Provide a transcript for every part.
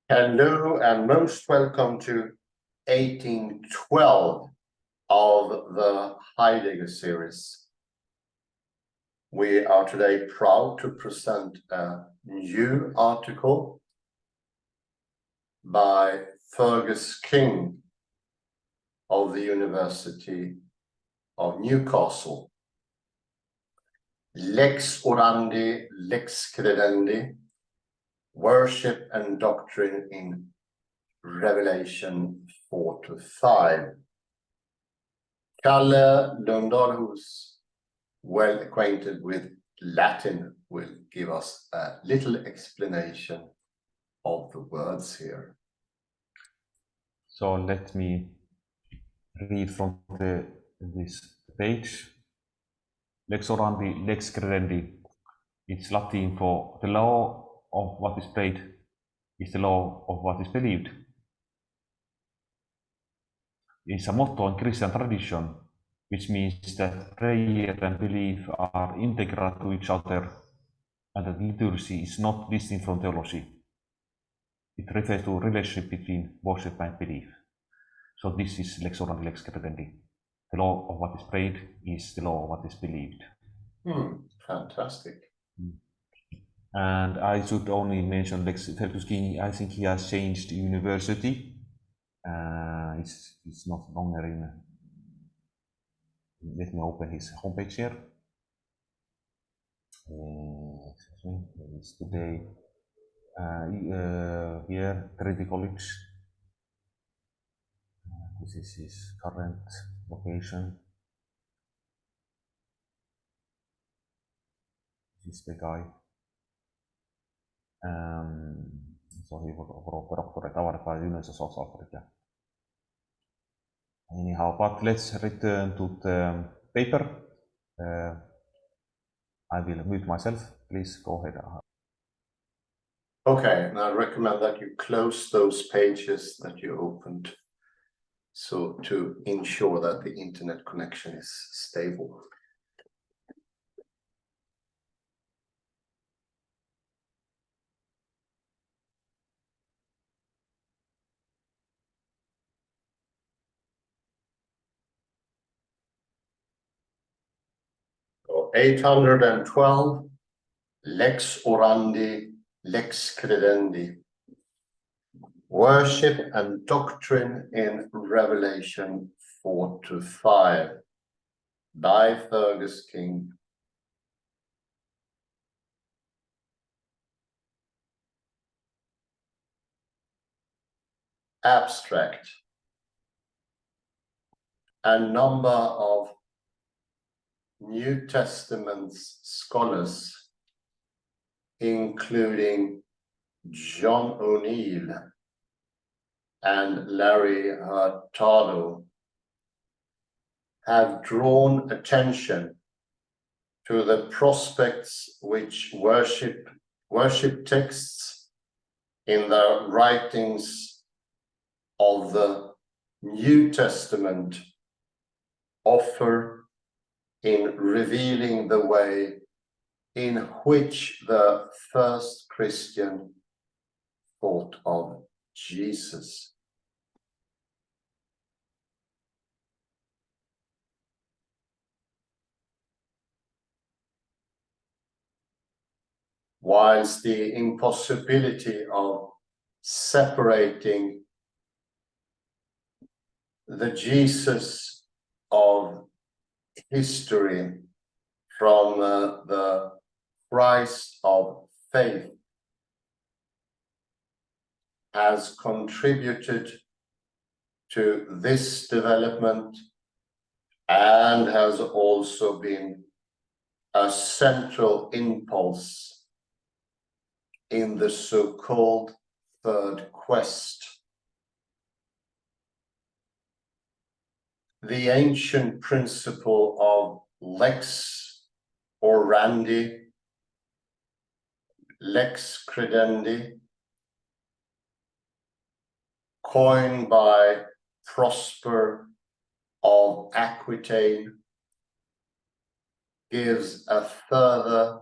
Hello and most welcome to 1812 of the Heidegger series. We are today proud to present a new article by Fergus King of the University of Newcastle. Lex orandi, lex credendi, worship and doctrine in Revelation 4-5. Kalle Lundahl, who's well acquainted with Latin, will give us a little explanation of the words here. So let me read from this page. Lex orandi, lex credendi. It's Latin for the law of what is prayed is the law of what is believed. It's a motto in Christian tradition, which means that prayer and belief are integral to each other, and that liturgy is not distinct from theology. It refers to relationship between worship and belief. So this is lex orandi, lex credendi. The law of what is prayed is the law of what is believed. Fantastic. And I should only mention Fergus King. I think he has changed university. It's not longer in. Let me open his homepage here. It's today here, Trinity College. This is his current location. This is the guy. Sorry for doctorate awarded by the University of South Africa. Anyhow, but let's return to the paper. I will mute myself. Please go ahead. Okay, and I recommend that you close those pages that you opened, so to ensure that the internet connection is stable. So 812, lex orandi, lex credendi. Worship and doctrine in Revelation 4-5 by Fergus King. Abstract. A number of New Testament scholars, including John O'Neill and Larry Hurtado, have drawn attention to the prospects which worship texts in the writings of the New Testament offer in revealing the way in which the first Christian thought of Jesus. Whilst the impossibility of separating the Jesus of history from the Christ of faith has contributed to this development and has also been a central impulse in the so-called third quest. The ancient principle of lex orandi, lex credendi, coined by Prosper of Aquitaine, gives a further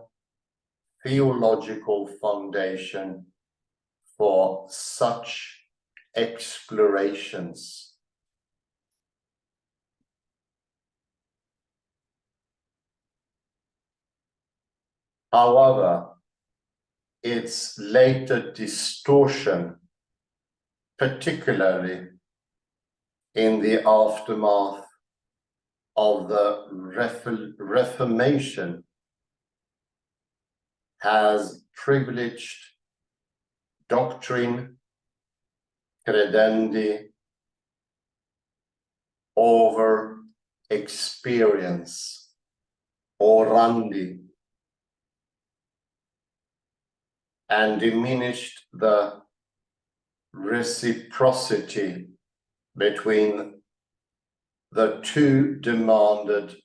theological foundation for such explorations. However, its later distortion, particularly in the aftermath of the Reformation, has privileged doctrine, credendi, over experience, orandi, and diminished the reciprocity between the two demanded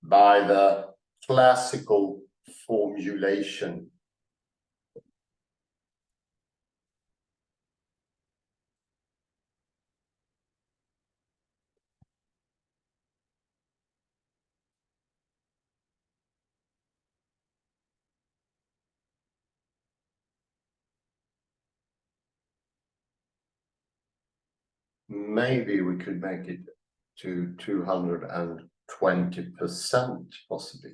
by the classical formulation. Maybe we could make it to 220%, possibly.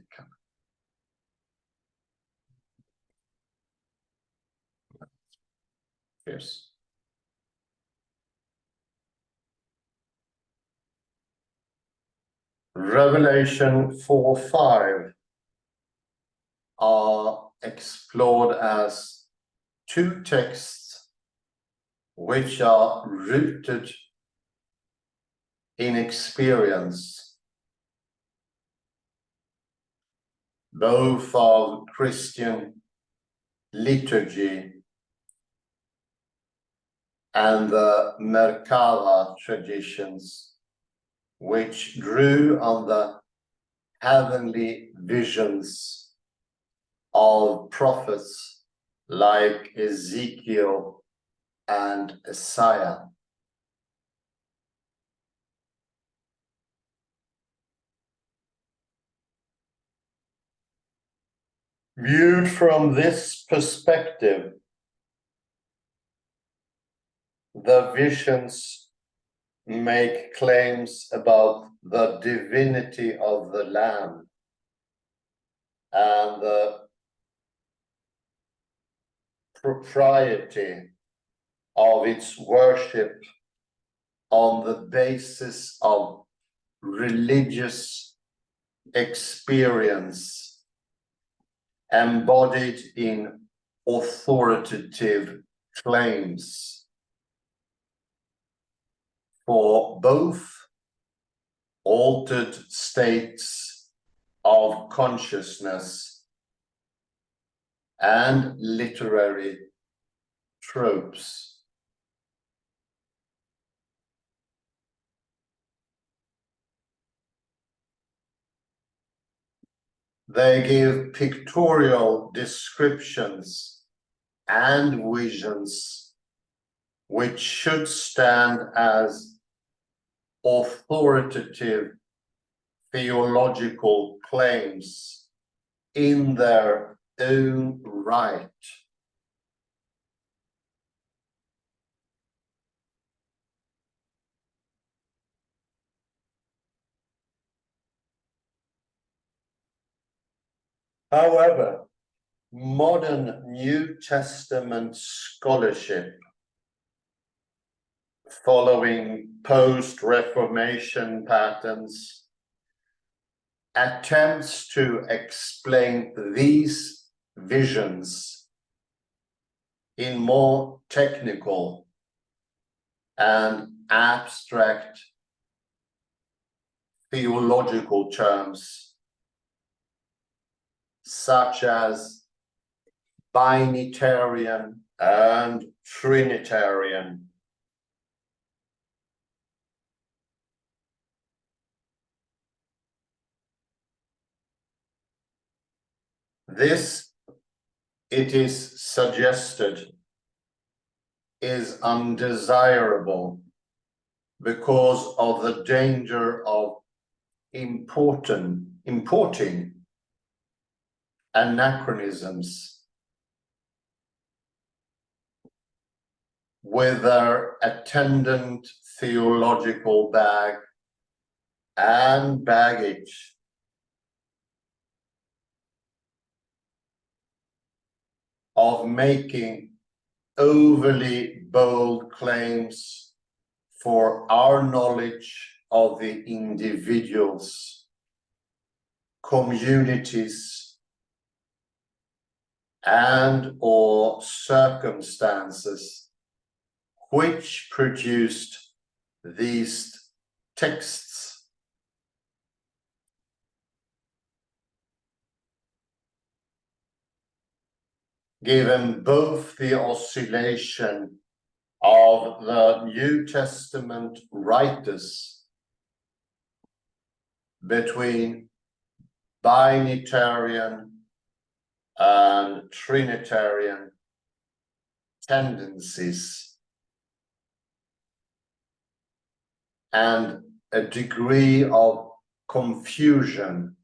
Yes. Revelation 4:5 are explored as two texts which are rooted in experience, both of Christian liturgy and the Merkava traditions, which drew on the heavenly visions of prophets like Ezekiel and Isaiah. Viewed from this perspective, the visions make claims about the divinity of the Lamb and the propriety of its worship on the basis of religious experience embodied in authoritative claims for both altered states of consciousness and literary tropes. They give pictorial descriptions and visions which should stand as authoritative theological claims in their own right. However, modern New Testament scholarship following post-Reformation patterns attempts to explain these visions in more technical and abstract theological terms, such as binitarian and trinitarian. This, it is suggested, is undesirable because of the danger of importing anachronisms with their attendant theological bag and baggage, of making overly bold claims for our knowledge of the individuals, communities, and or circumstances which produced these texts. Given both the oscillation of the New Testament writers between binitarian and Trinitarian tendencies, and a degree of confusion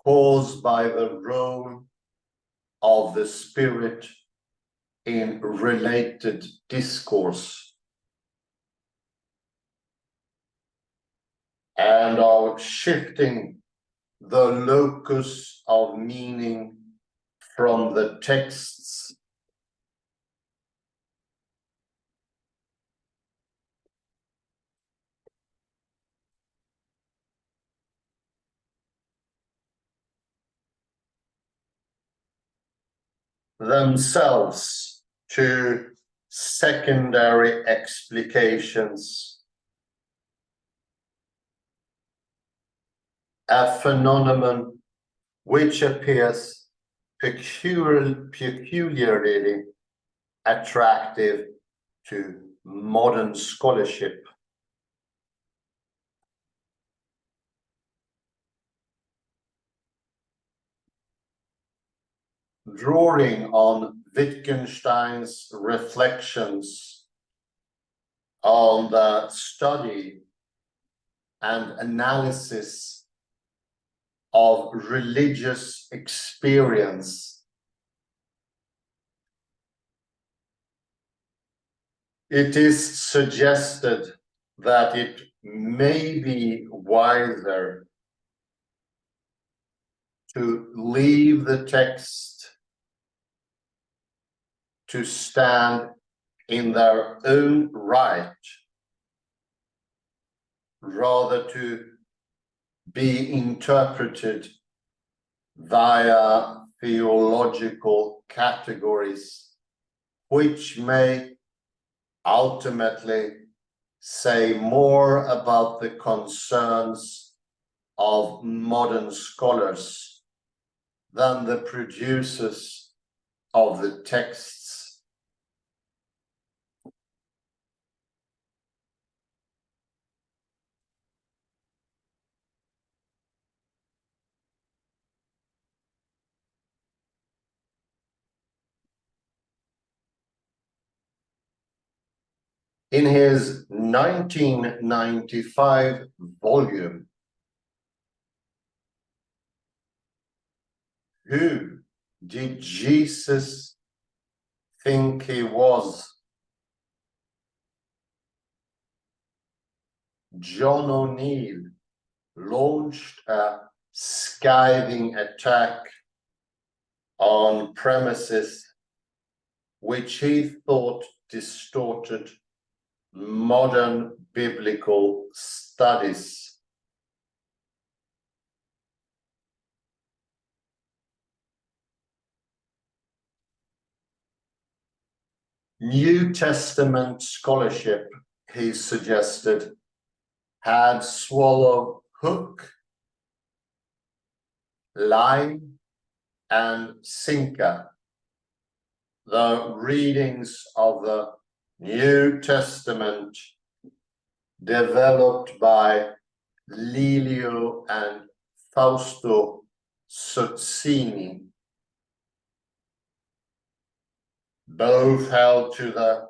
caused by the role of the Spirit in related discourse, and of shifting the locus of meaning from the texts themselves to secondary explications, a phenomenon which appears peculiarly attractive to modern scholarship. Drawing on Wittgenstein's reflections on the study and analysis of religious experience, it is suggested that it may be wiser to leave the text to stand in their own right, rather to be interpreted via theological categories, which may ultimately say more about the concerns of modern scholars than the producers of the texts. In his 1995 volume, Who Did Jesus Think He Was?, John O'Neill launched a scathing attack on premises which he thought distorted modern biblical studies. New Testament scholarship, he suggested, had swallowed hook, line, and sinker the readings of the New Testament developed by Lelio and Fausto Sozzini. Both held to the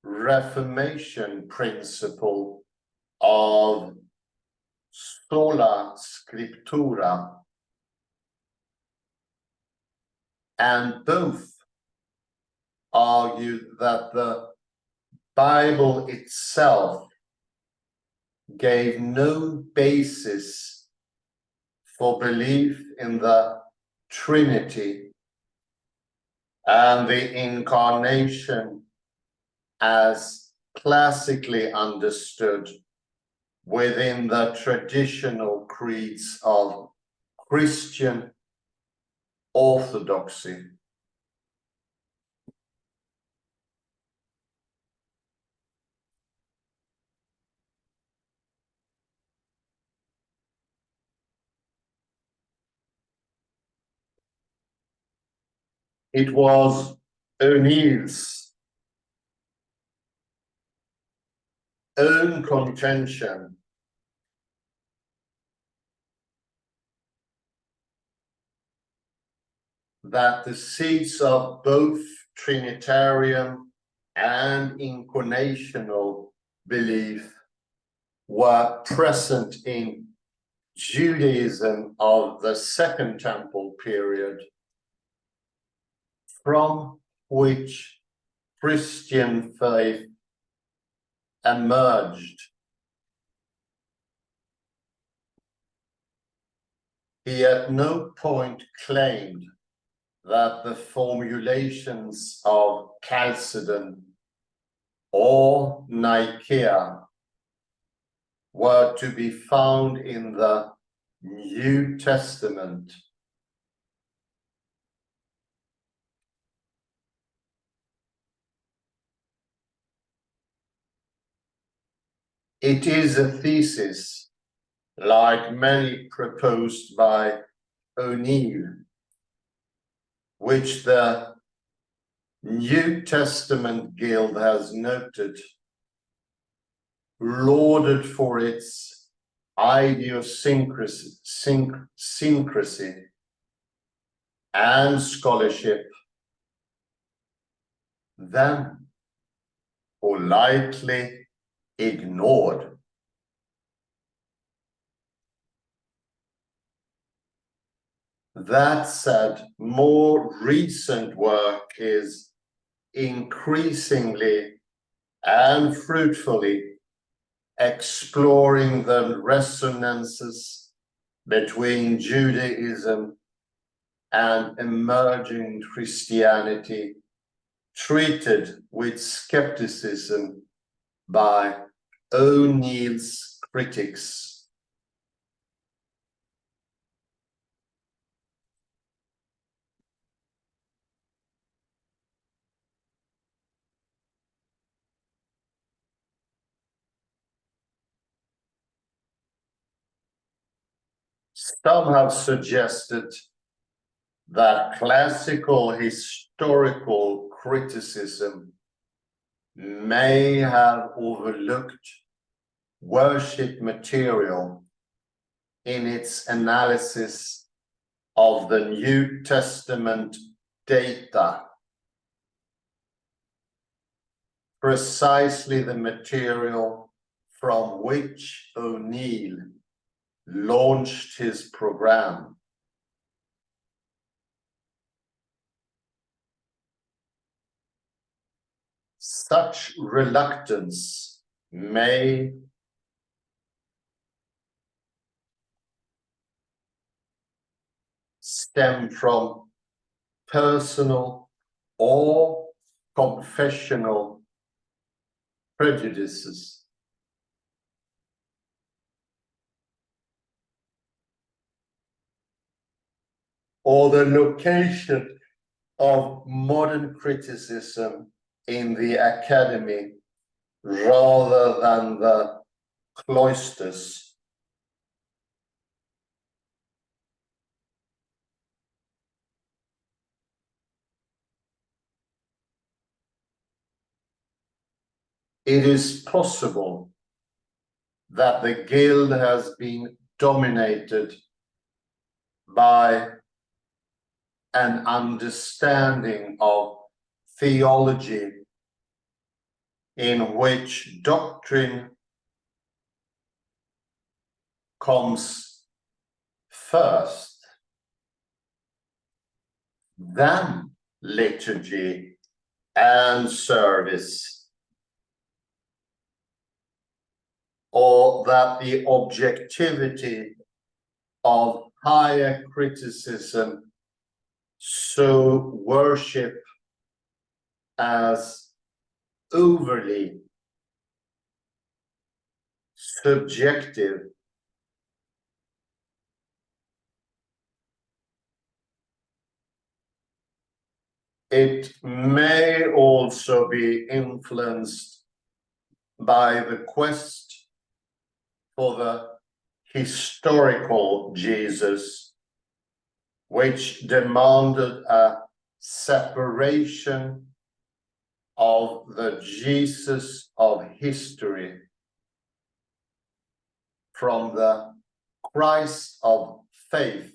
Reformation principle of sola scriptura, and both argued that the Bible itself gave no basis for belief in the Trinity and the Incarnation as classically understood within the traditional creeds of Christian orthodoxy. It was O'Neill's own contention that the seeds of both Trinitarian and incarnational belief were present in Judaism of the Second Temple period, from which Christian faith emerged. He at no point claimed that the formulations of Chalcedon or Nicaea were to be found in the New Testament. It is a thesis, like many proposed by O'Neill, which the New Testament Guild has noted, lauded for its idiosyncrasy and scholarship, then politely ignored. That said, more recent work is increasingly and fruitfully exploring the resonances between Judaism and emerging Christianity, treated with skepticism by O'Neill's critics. Some have suggested that classical historical criticism may have overlooked worship material in its analysis of the New Testament data, precisely the material from which O'Neill launched his program. Such reluctance may stem from personal or confessional prejudices. Or the location of modern criticism in the academy rather than the cloisters. It is possible that the Guild has been dominated by an understanding of theology in which doctrine comes first, then liturgy and service, or that the objectivity of higher criticism so worship as overly subjective, it may also be influenced by the quest for the historical Jesus, which demanded a separation of the Jesus of history from the Christ of faith,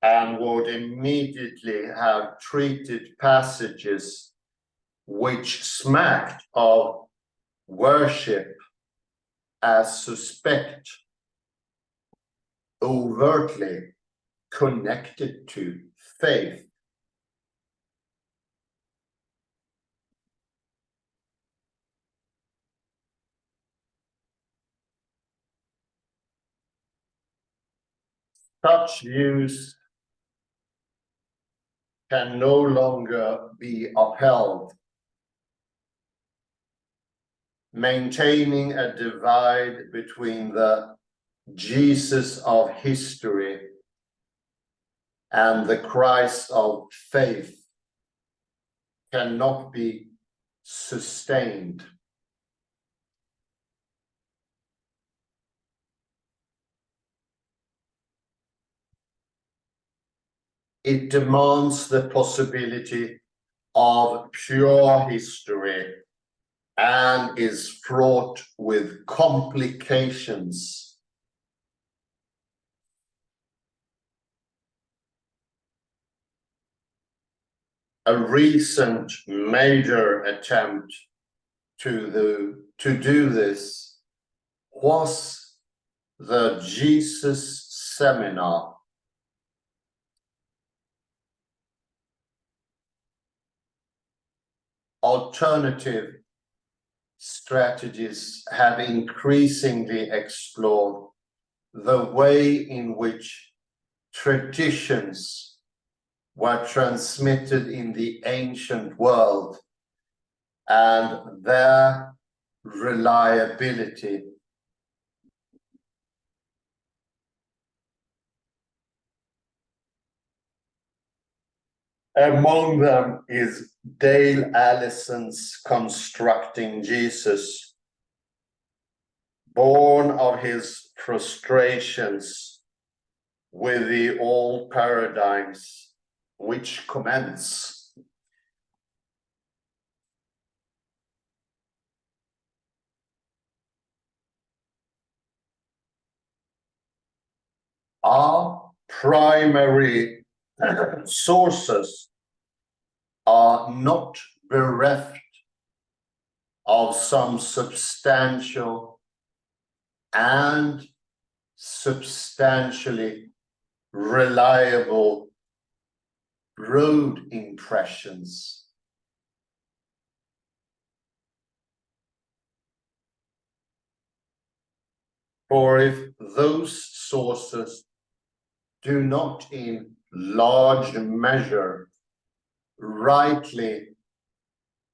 and would immediately have treated passages which smacked of worship as suspect, overtly connected to faith. Such views can no longer be upheld, maintaining a divide between the Jesus of history and the Christ of faith cannot be sustained. It demands the possibility of pure history and is fraught with complications. A recent major attempt to do this was the Jesus Seminar. Alternative strategies have increasingly explored the way in which traditions were transmitted in the ancient world and their reliability. Among them is Dale Allison's Constructing Jesus, born of his frustrations with the old paradigms which commence. Our primary sources are not bereft of some substantial and substantially reliable road impressions. For if those sources do not in large measure rightly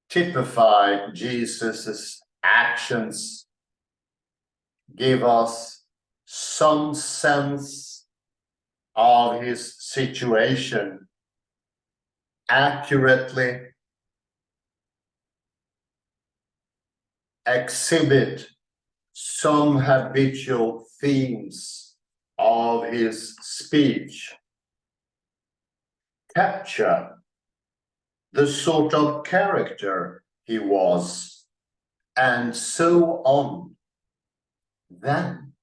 typify Jesus's actions, give us some sense of his situation accurately, exhibit some habitual themes of his speech, capture the sort of character he was, and so on, then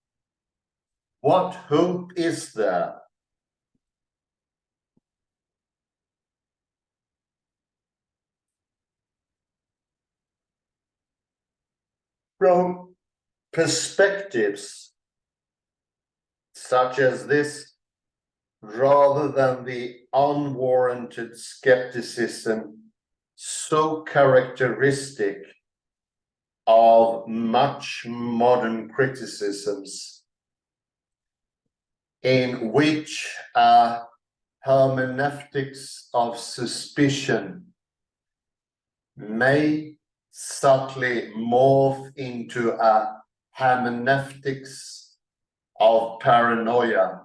what hope is there? From perspectives such as this, rather than the unwarranted skepticism so characteristic of much modern criticisms, in which hermeneutics of suspicion may subtly morph into a hermeneutics of paranoia.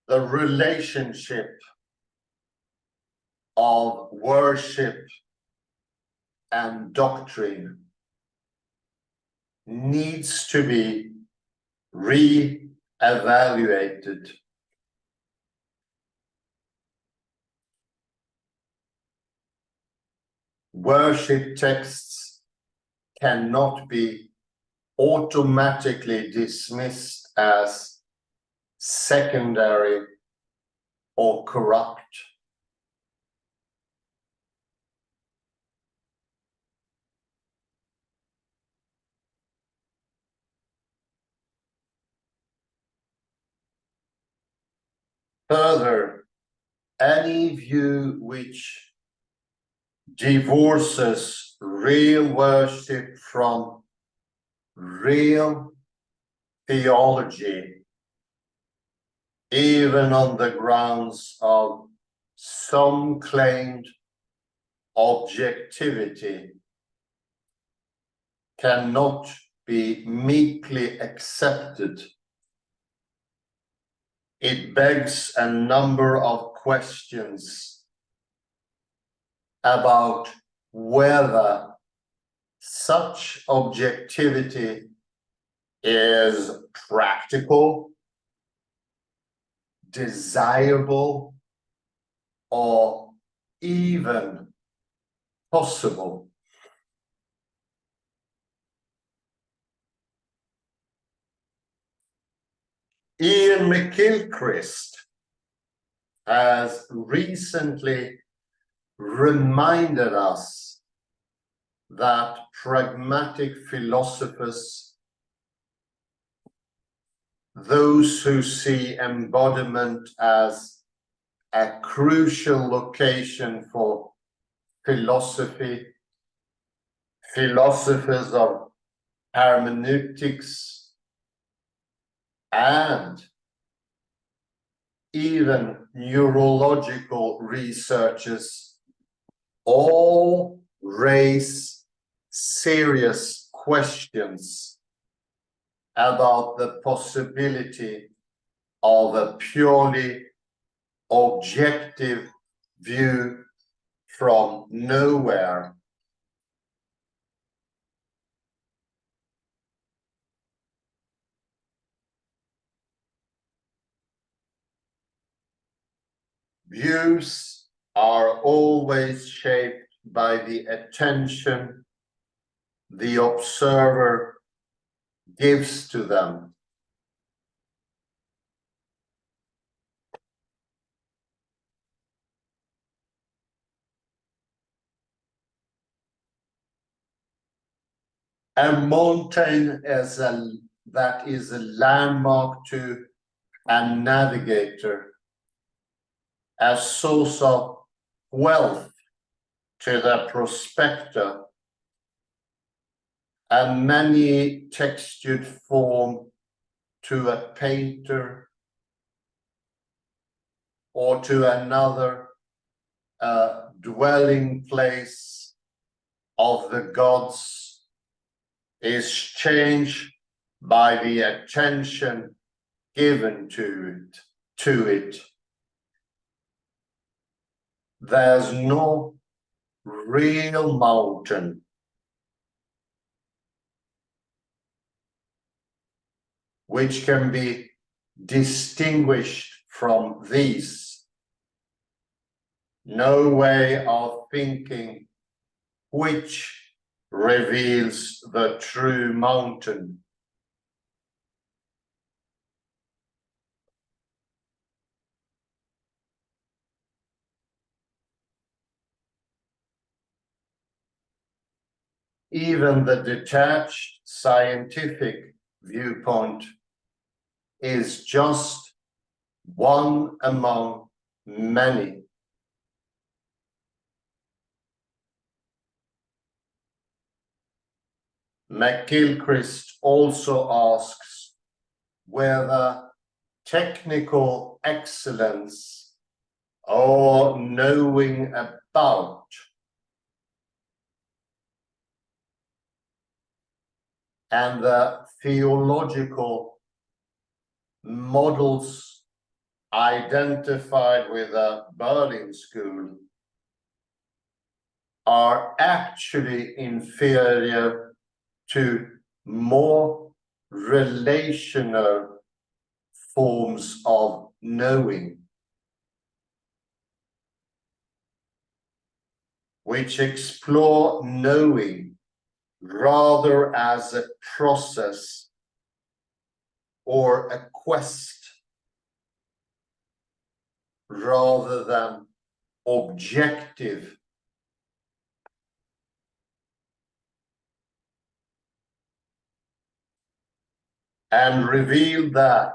The relationship of worship and doctrine needs to be re-evaluated. Worship texts cannot be automatically dismissed as secondary or corrupt. Further, any view which divorces real worship from real theology, even on the grounds of some claimed objectivity, cannot be meekly accepted. It begs a number of questions about whether such objectivity is practical, desirable, or even possible. Ian McGilchrist has recently reminded us that pragmatic philosophers, those who see embodiment as a crucial location for philosophy, philosophers of hermeneutics, and even neurological researchers, all raise serious questions about the possibility of a purely objective view from nowhere. Views are always shaped by the attention the observer gives to them. A mountain that is a landmark to a navigator, a source of wealth to the prospector, a many-textured form to a painter, or to another, a dwelling place of the gods, is changed by the attention given to it. There's no real mountain which can be distinguished from these. No way of thinking which reveals the true mountain. even the detached scientific viewpoint is just one among many. McGilchrist also asks whether technical excellence or knowing about and the theological models identified with the Berlin School are actually inferior to more relational forms of knowing, which explore knowing rather as a process or a quest rather than objective. And reveal that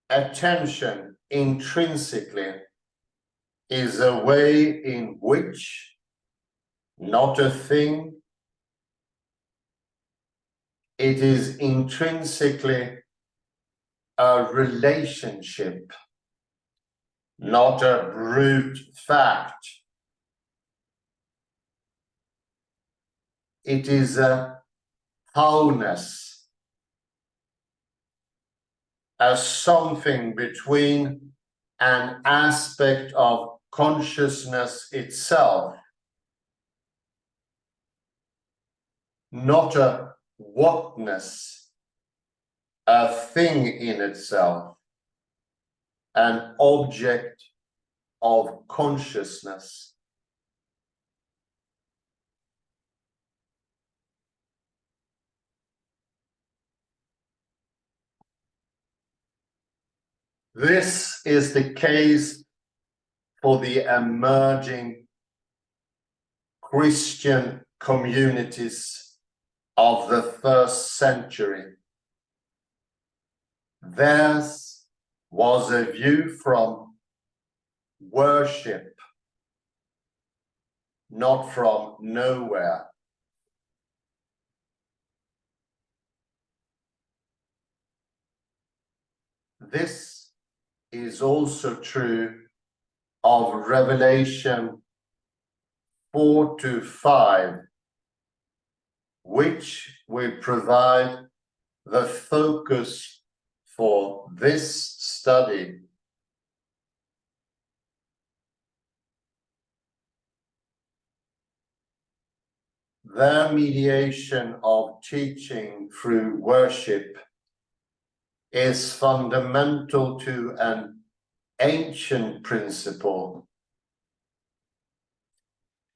attention intrinsically is a way in which, not a thing, it is intrinsically a relationship, not a brute fact. It is a wholeness, a something between an aspect of consciousness itself, not a whatness, a thing in itself, an object of consciousness. This is the case for the emerging Christian communities of the first century. Theirs was a view from worship, not from nowhere. This is also true of Revelation 4-5, which will provide the focus for this study. Their mediation of teaching through worship is fundamental to an ancient principle,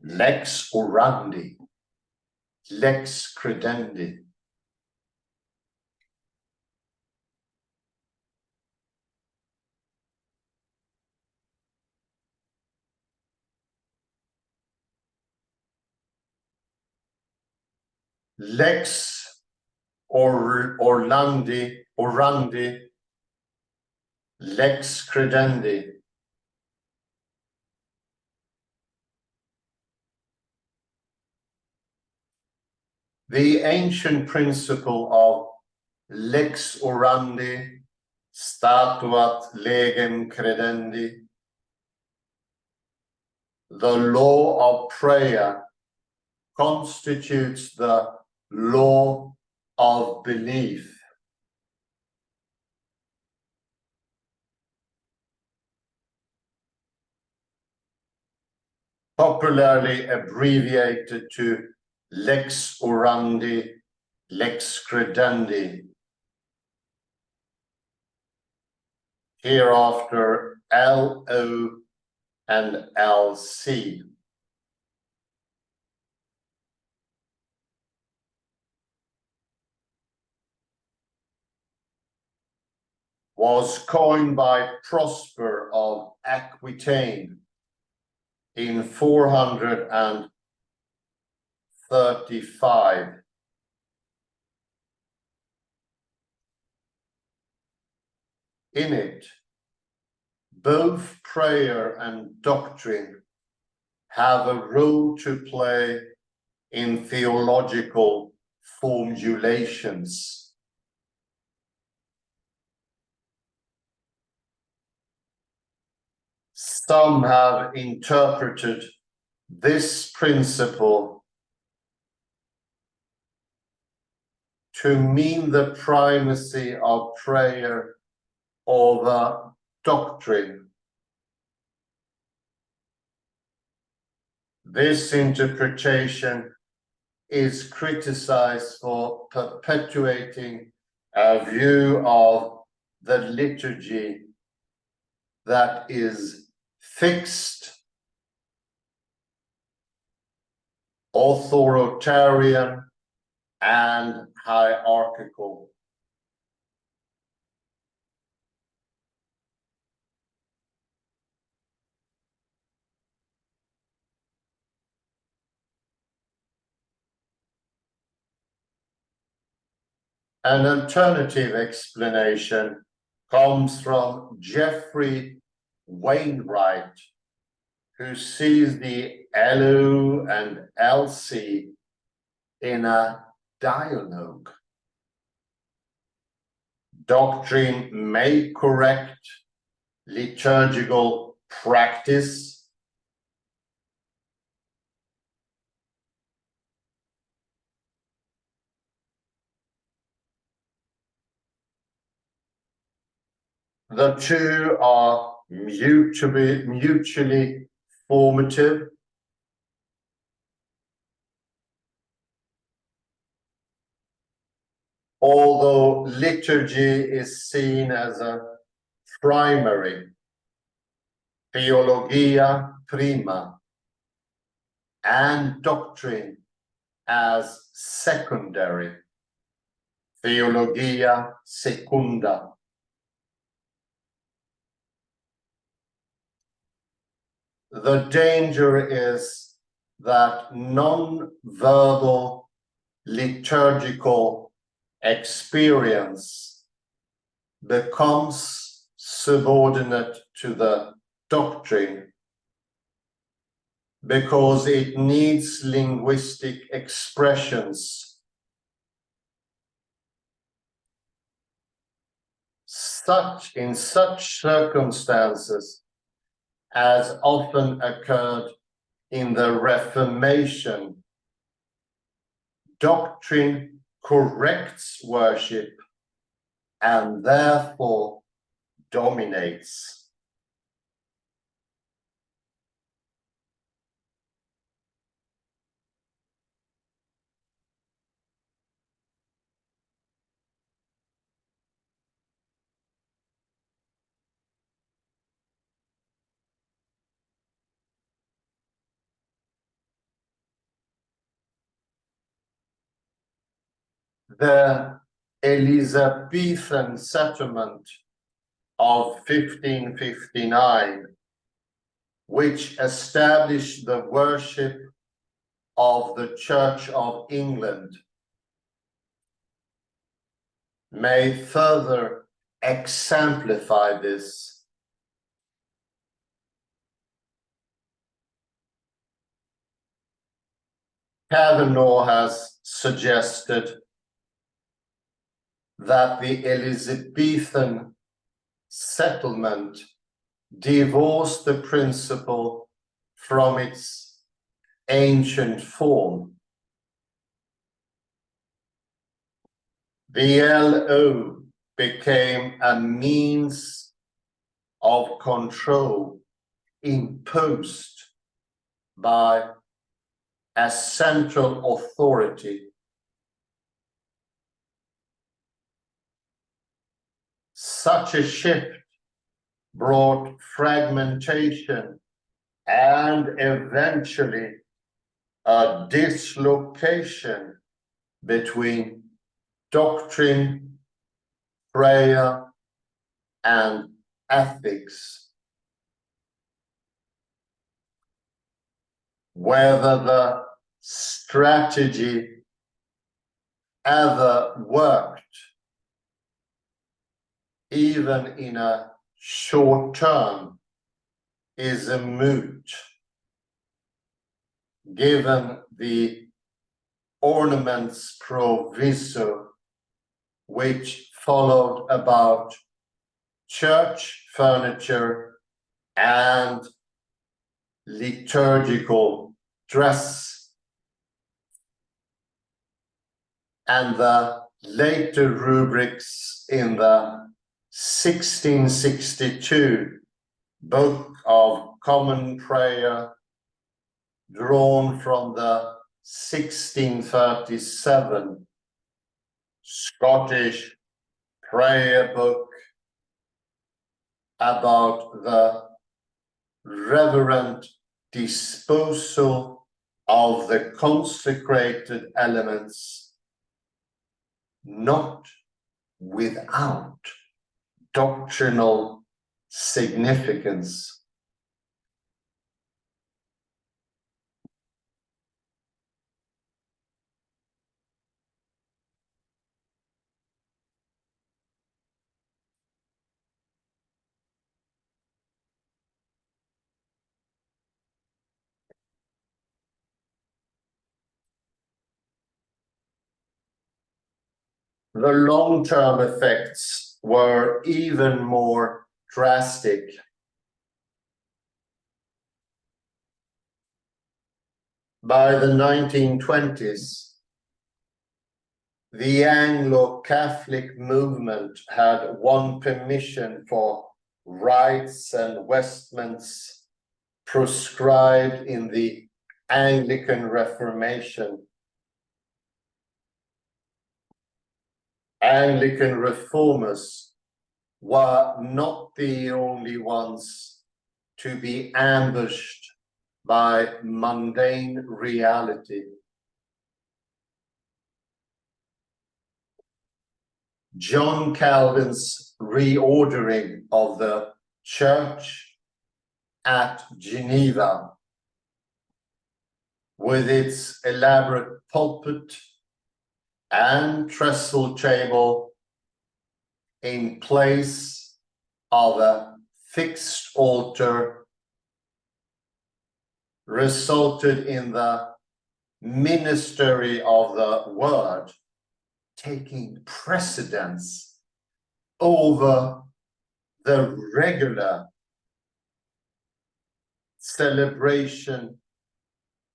lex orandi, lex credendi. Lex orandi, lex credendi. The ancient principle of lex orandi, statuat legem credendi, the law of prayer, constitutes the law of belief. Popularly abbreviated to lex orandi, lex credendi. Hereafter LO and LC. was coined by Prosper of Aquitaine in 435. In it, both prayer and doctrine have a role to play in theological formulations. Some have interpreted this principle to mean the primacy of prayer over doctrine. This interpretation is criticized for perpetuating a view of the liturgy that is fixed, authoritarian, and hierarchical. An alternative explanation comes from Geoffrey Wainwright, who sees the Elu and Elsie in a dialogue. Doctrine may correct liturgical practice, the two are mutually formative. Although liturgy is seen as a primary, theologia prima, and doctrine as secondary, theologia secunda. The danger is that non-verbal liturgical experience becomes subordinate to the doctrine because it needs linguistic expressions. In such circumstances, as often occurred in the Reformation, doctrine corrects worship and therefore dominates. The Elizabethan settlement of 1559, which established the worship of the Church of England, may further exemplify this. Kavanaugh has suggested that the Elizabethan settlement divorced the principle from its ancient form. The LO became a means of control imposed by a central authority. Such a shift brought fragmentation and eventually a dislocation between doctrine, prayer, and ethics, whether the strategy ever worked, even in a short term, is a moot, given the ornaments proviso which followed about church furniture and liturgical dress, and the later rubrics in the 1662 Book of Common Prayer, drawn from the 1637 Scottish prayer book about the reverent disposal of the consecrated elements, not without doctrinal significance. The long-term effects were even more drastic. By the 1920s, the Anglo-Catholic movement had won permission for rites and vestments prescribed in the Anglican Reformation. Anglican reformers were not the only ones to be ambushed by mundane reality. John Calvin's reordering of the church at Geneva, with its elaborate pulpit and trestle table in place of a fixed altar, resulted in the ministry of the word taking precedence over the regular celebration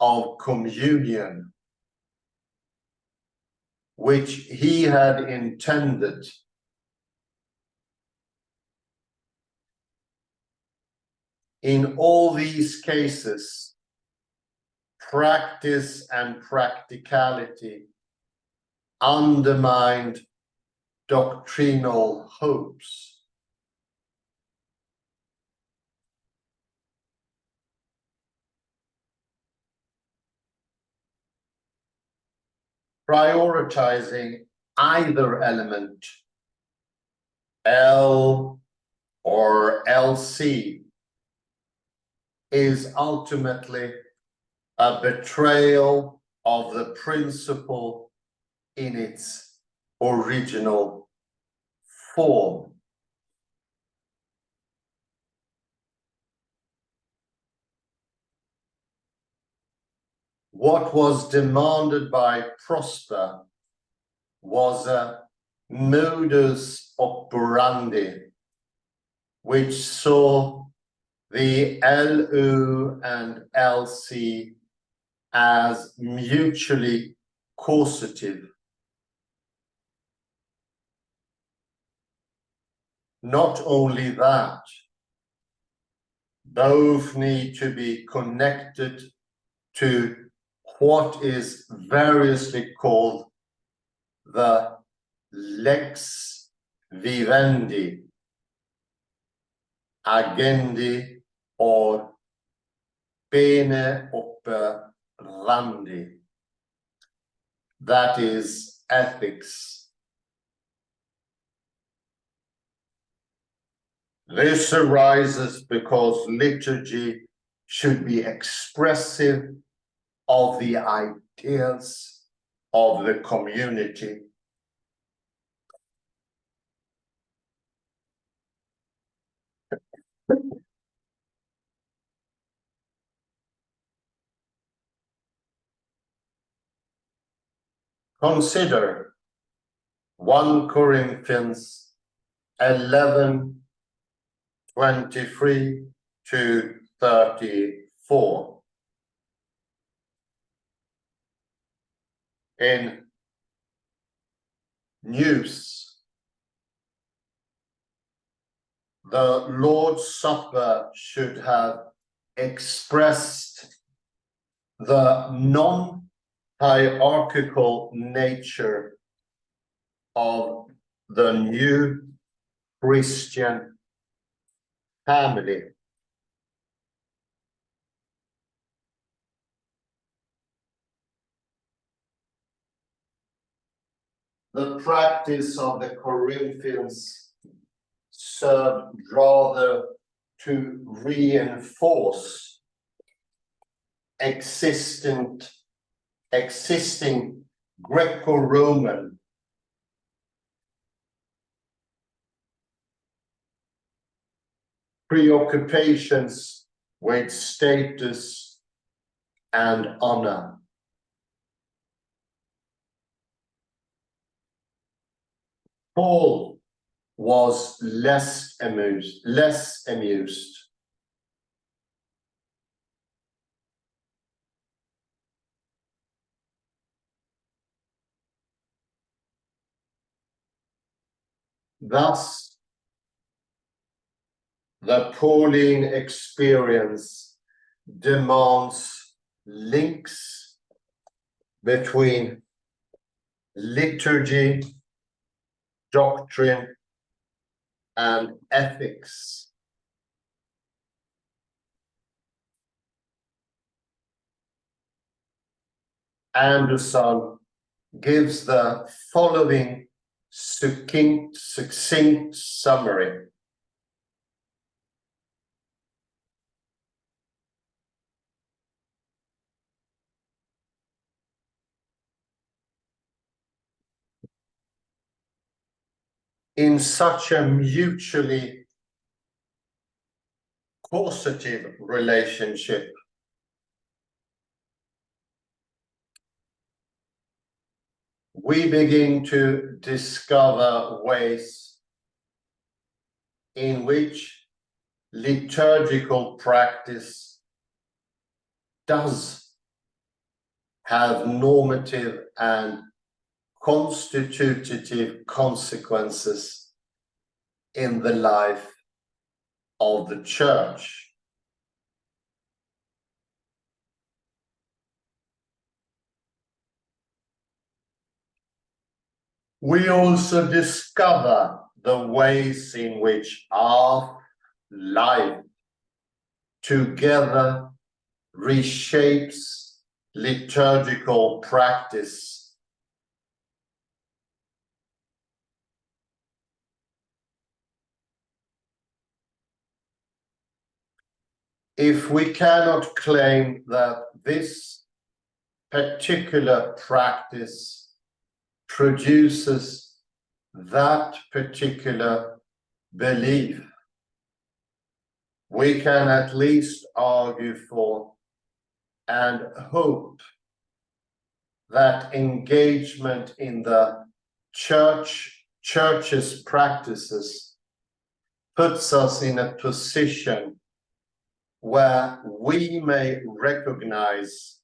of communion, which he had intended. In all these cases, practice and practicality undermined doctrinal hopes. Prioritizing either element, L or LC, is ultimately a betrayal of the principle in its original form. What was demanded by Prosper was a modus operandi, which saw the LU and LC as mutually causative. Not only that, both need to be connected to what is variously called the lex vivendi, agendi, or bene operandi, that is ethics. This arises because liturgy should be expressive of the ideas of the community. Consider 1 Corinthians 11:23 to 34. In News, the Lord's Supper should have expressed the non-hierarchical nature of the new Christian family. The practice of the Corinthians served rather to reinforce existing Greco-Roman preoccupations with status and honor. Paul was less amused. Thus, the Pauline experience demands links between liturgy, doctrine, and ethics. Anderson gives the following succinct summary. In such a mutually causative relationship, we begin to discover ways in which liturgical practice does have normative and constitutive consequences in the life of the Church. We also discover the ways in which our life together reshapes liturgical practice. If we cannot claim that this particular practice produces that particular belief, we can at least argue for and hope that engagement in the church's practices puts us in a position where we may recognize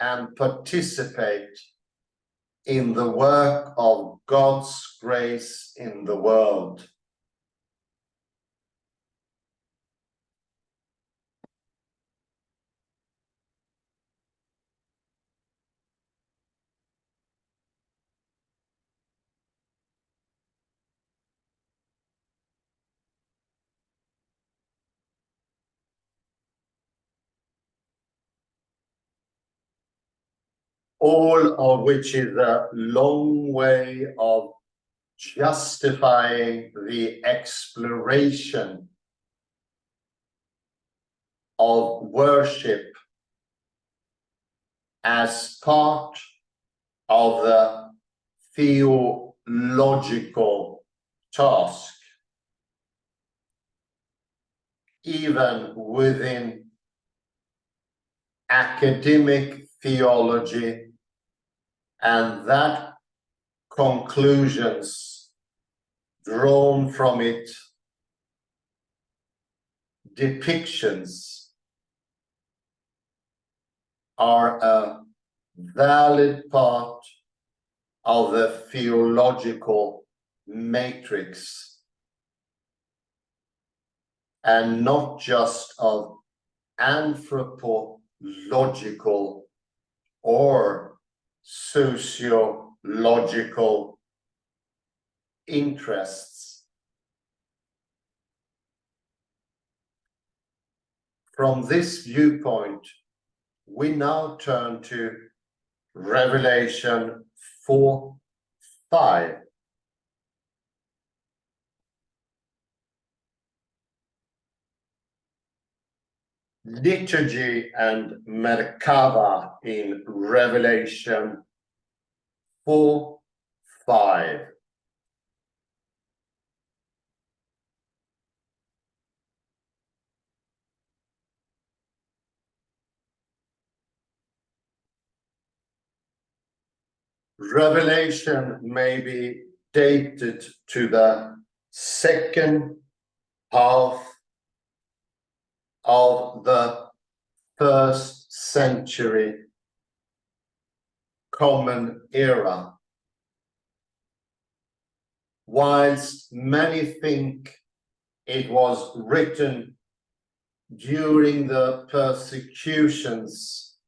and participate in the work of God's grace in the world. All of which is a long way of justifying the exploration of worship as part of the theological task, even within academic theology, and that conclusions drawn from it, depictions, are a valid part of the theological matrix, and not just of anthropological or sociological interests. From this viewpoint, we now turn to Revelation 4:5. Liturgy and Merkava in Revelation 4:5. Revelation may be dated to the second half of the first century Common Era, whilst many think it was written during the persecutions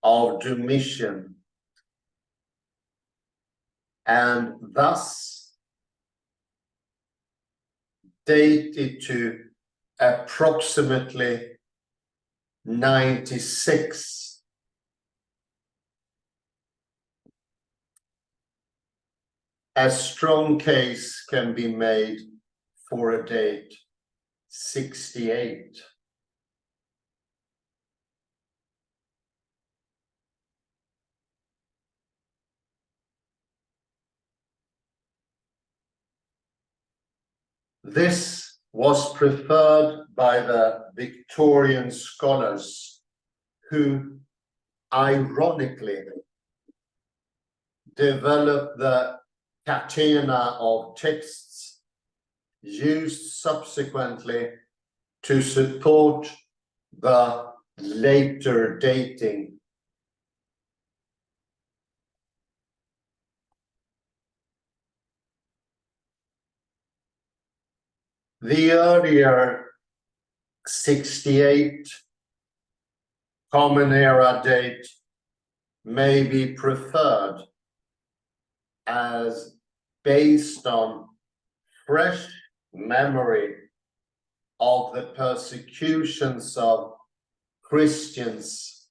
of Domitian, and thus dated to approximately 96. A strong case can be made for a date 68. This was preferred by the Victorian scholars, who ironically developed the catena of texts used subsequently to support the later dating. The earlier 68 Common Era date may be preferred as based on fresh memory of the persecutions of Christians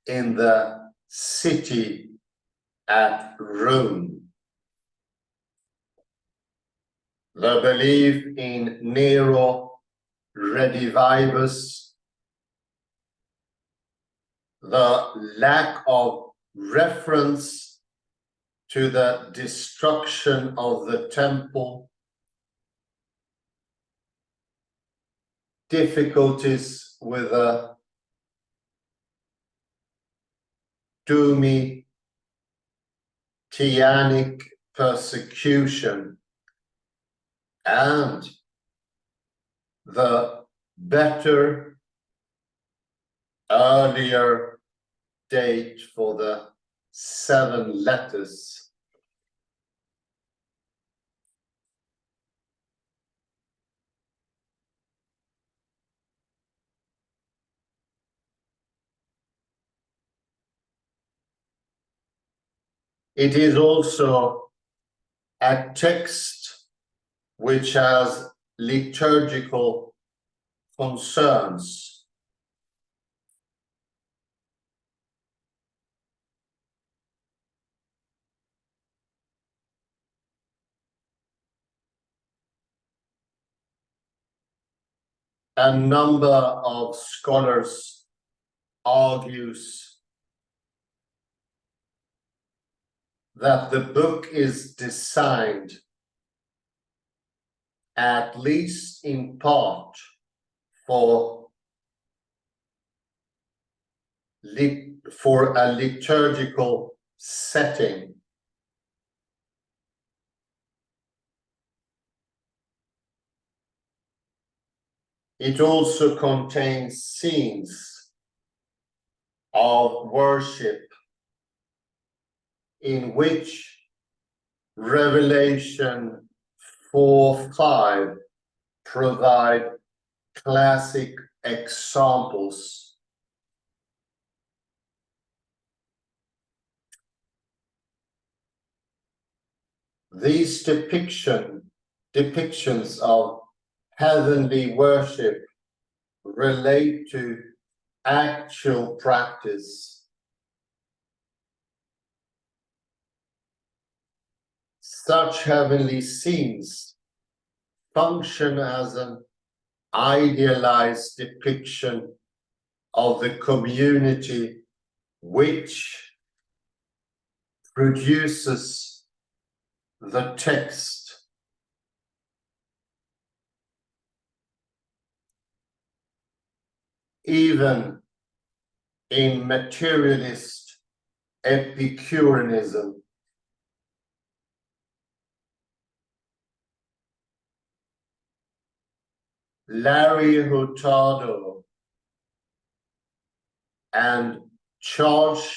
in the city at Rome. The belief in Nero Redivivus, the lack of reference to the destruction of the temple, difficulties with the Domitianic persecution, and the better earlier date for the 7 letters. It is also a text which has liturgical concerns. a number of scholars argues that the book is designed, at least in part, for a liturgical setting. It also contains scenes of worship in which Revelation 4:5 provide classic examples. These depictions of heavenly worship relate to actual practice. Such heavenly scenes function as an idealized depiction of the community which produces the text. Even in materialist Epicureanism, Larry Hurtado and Charles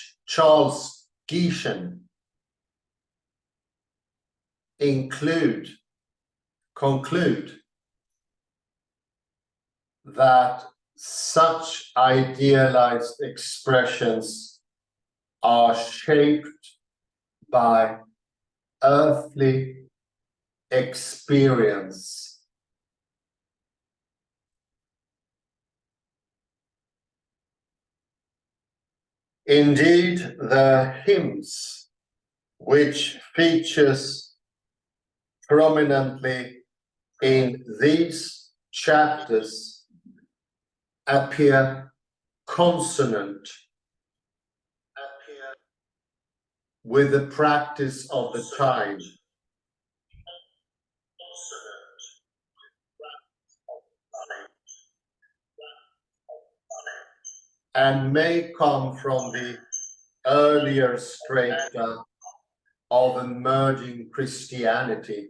Gieshen conclude that such idealized expressions are shaped by earthly experience. Indeed, the hymns which features prominently in these chapters appear consonant with the practice of the time. And may come from the earlier strata of emerging Christianity.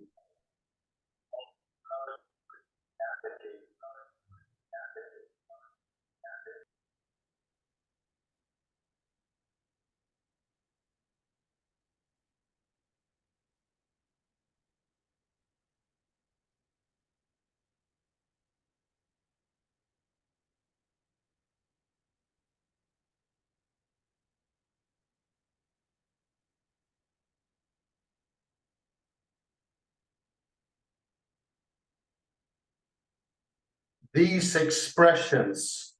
These expressions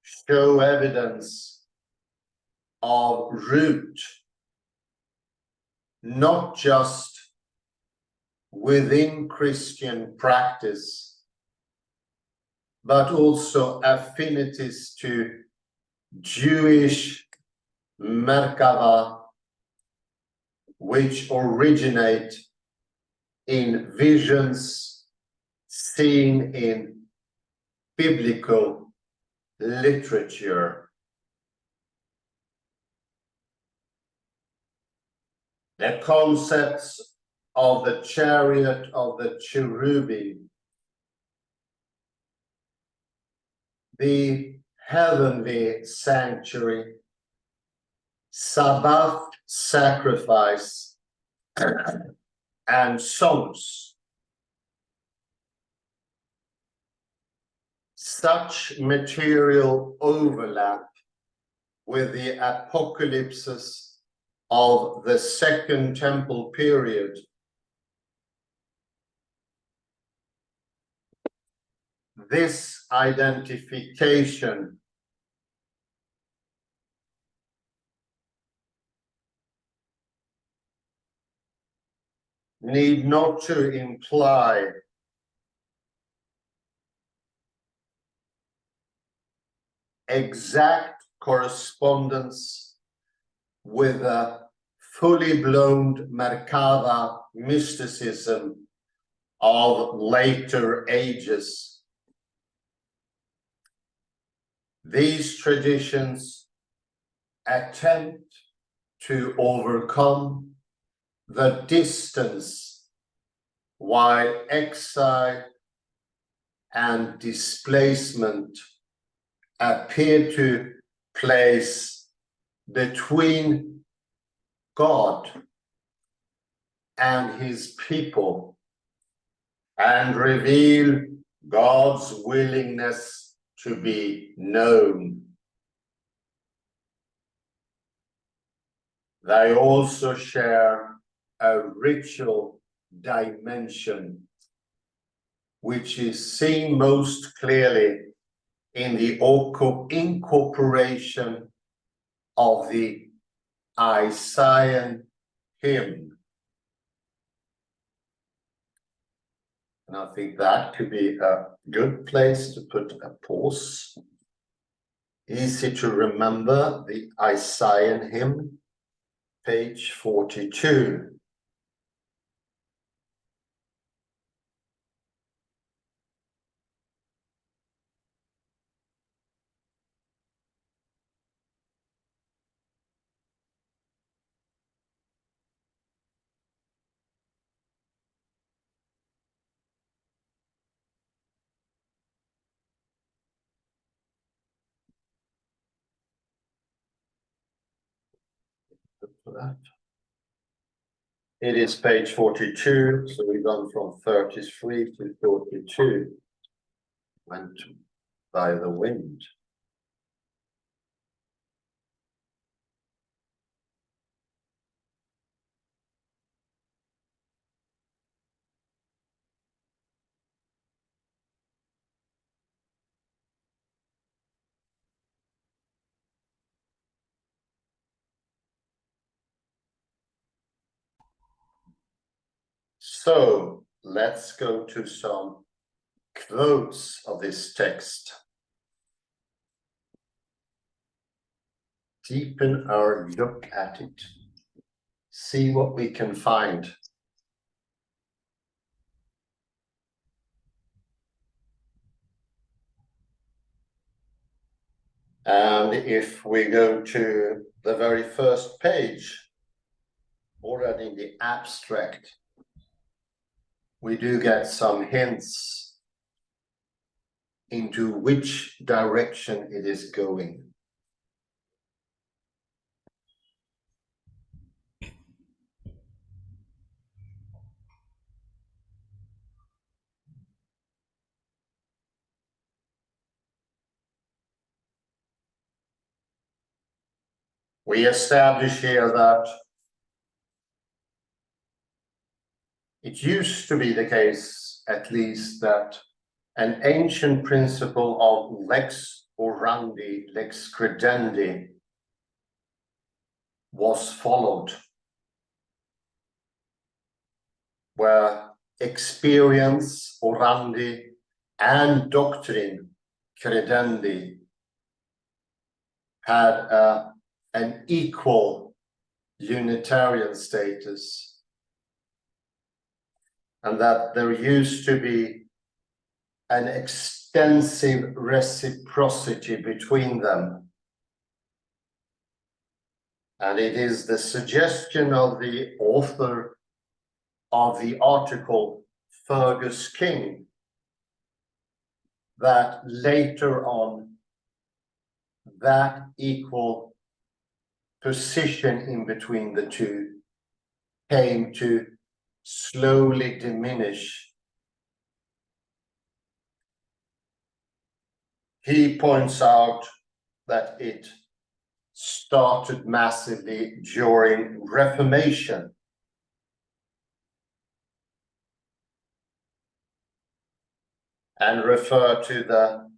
show evidence of root, not just within Christian practice, but also affinities to Jewish Merkava, which originate in visions seen in biblical literature. The concepts of the chariot of the cherubim, the heavenly sanctuary, Sabbath sacrifice, and songs. Such material overlap with the apocalypses of the Second Temple period this identification need not to imply exact correspondence with a fully blown Merkava mysticism of later ages. These traditions attempt to overcome the distance while exile and displacement appear to place between God and his people and reveal God's willingness to be known. They also share a ritual dimension, which is seen most clearly in the incorporation of the Isaiah hymn. And I think that could be a good place to put a pause. Easy to remember, the Isaiah hymn, page 42. It is page 42, so we've gone from 33 to 42. Went by the wind. So let's go to some quotes of this text. Deepen our look at it. See what we can find. And if we go to the very first page, already in the abstract, we do get some hints into which direction it is going. We establish here that it used to be the case, at least, that an ancient principle of lex orandi, lex credendi, was followed, where experience, orandi, and doctrine, credendi, had an equal Unitarian status, and that there used to be an extensive reciprocity between them. And it is the suggestion of the author of the article, Fergus King, that later on that equal position in between the two came to slowly diminish. He points out that it started massively during Reformation. And refer to the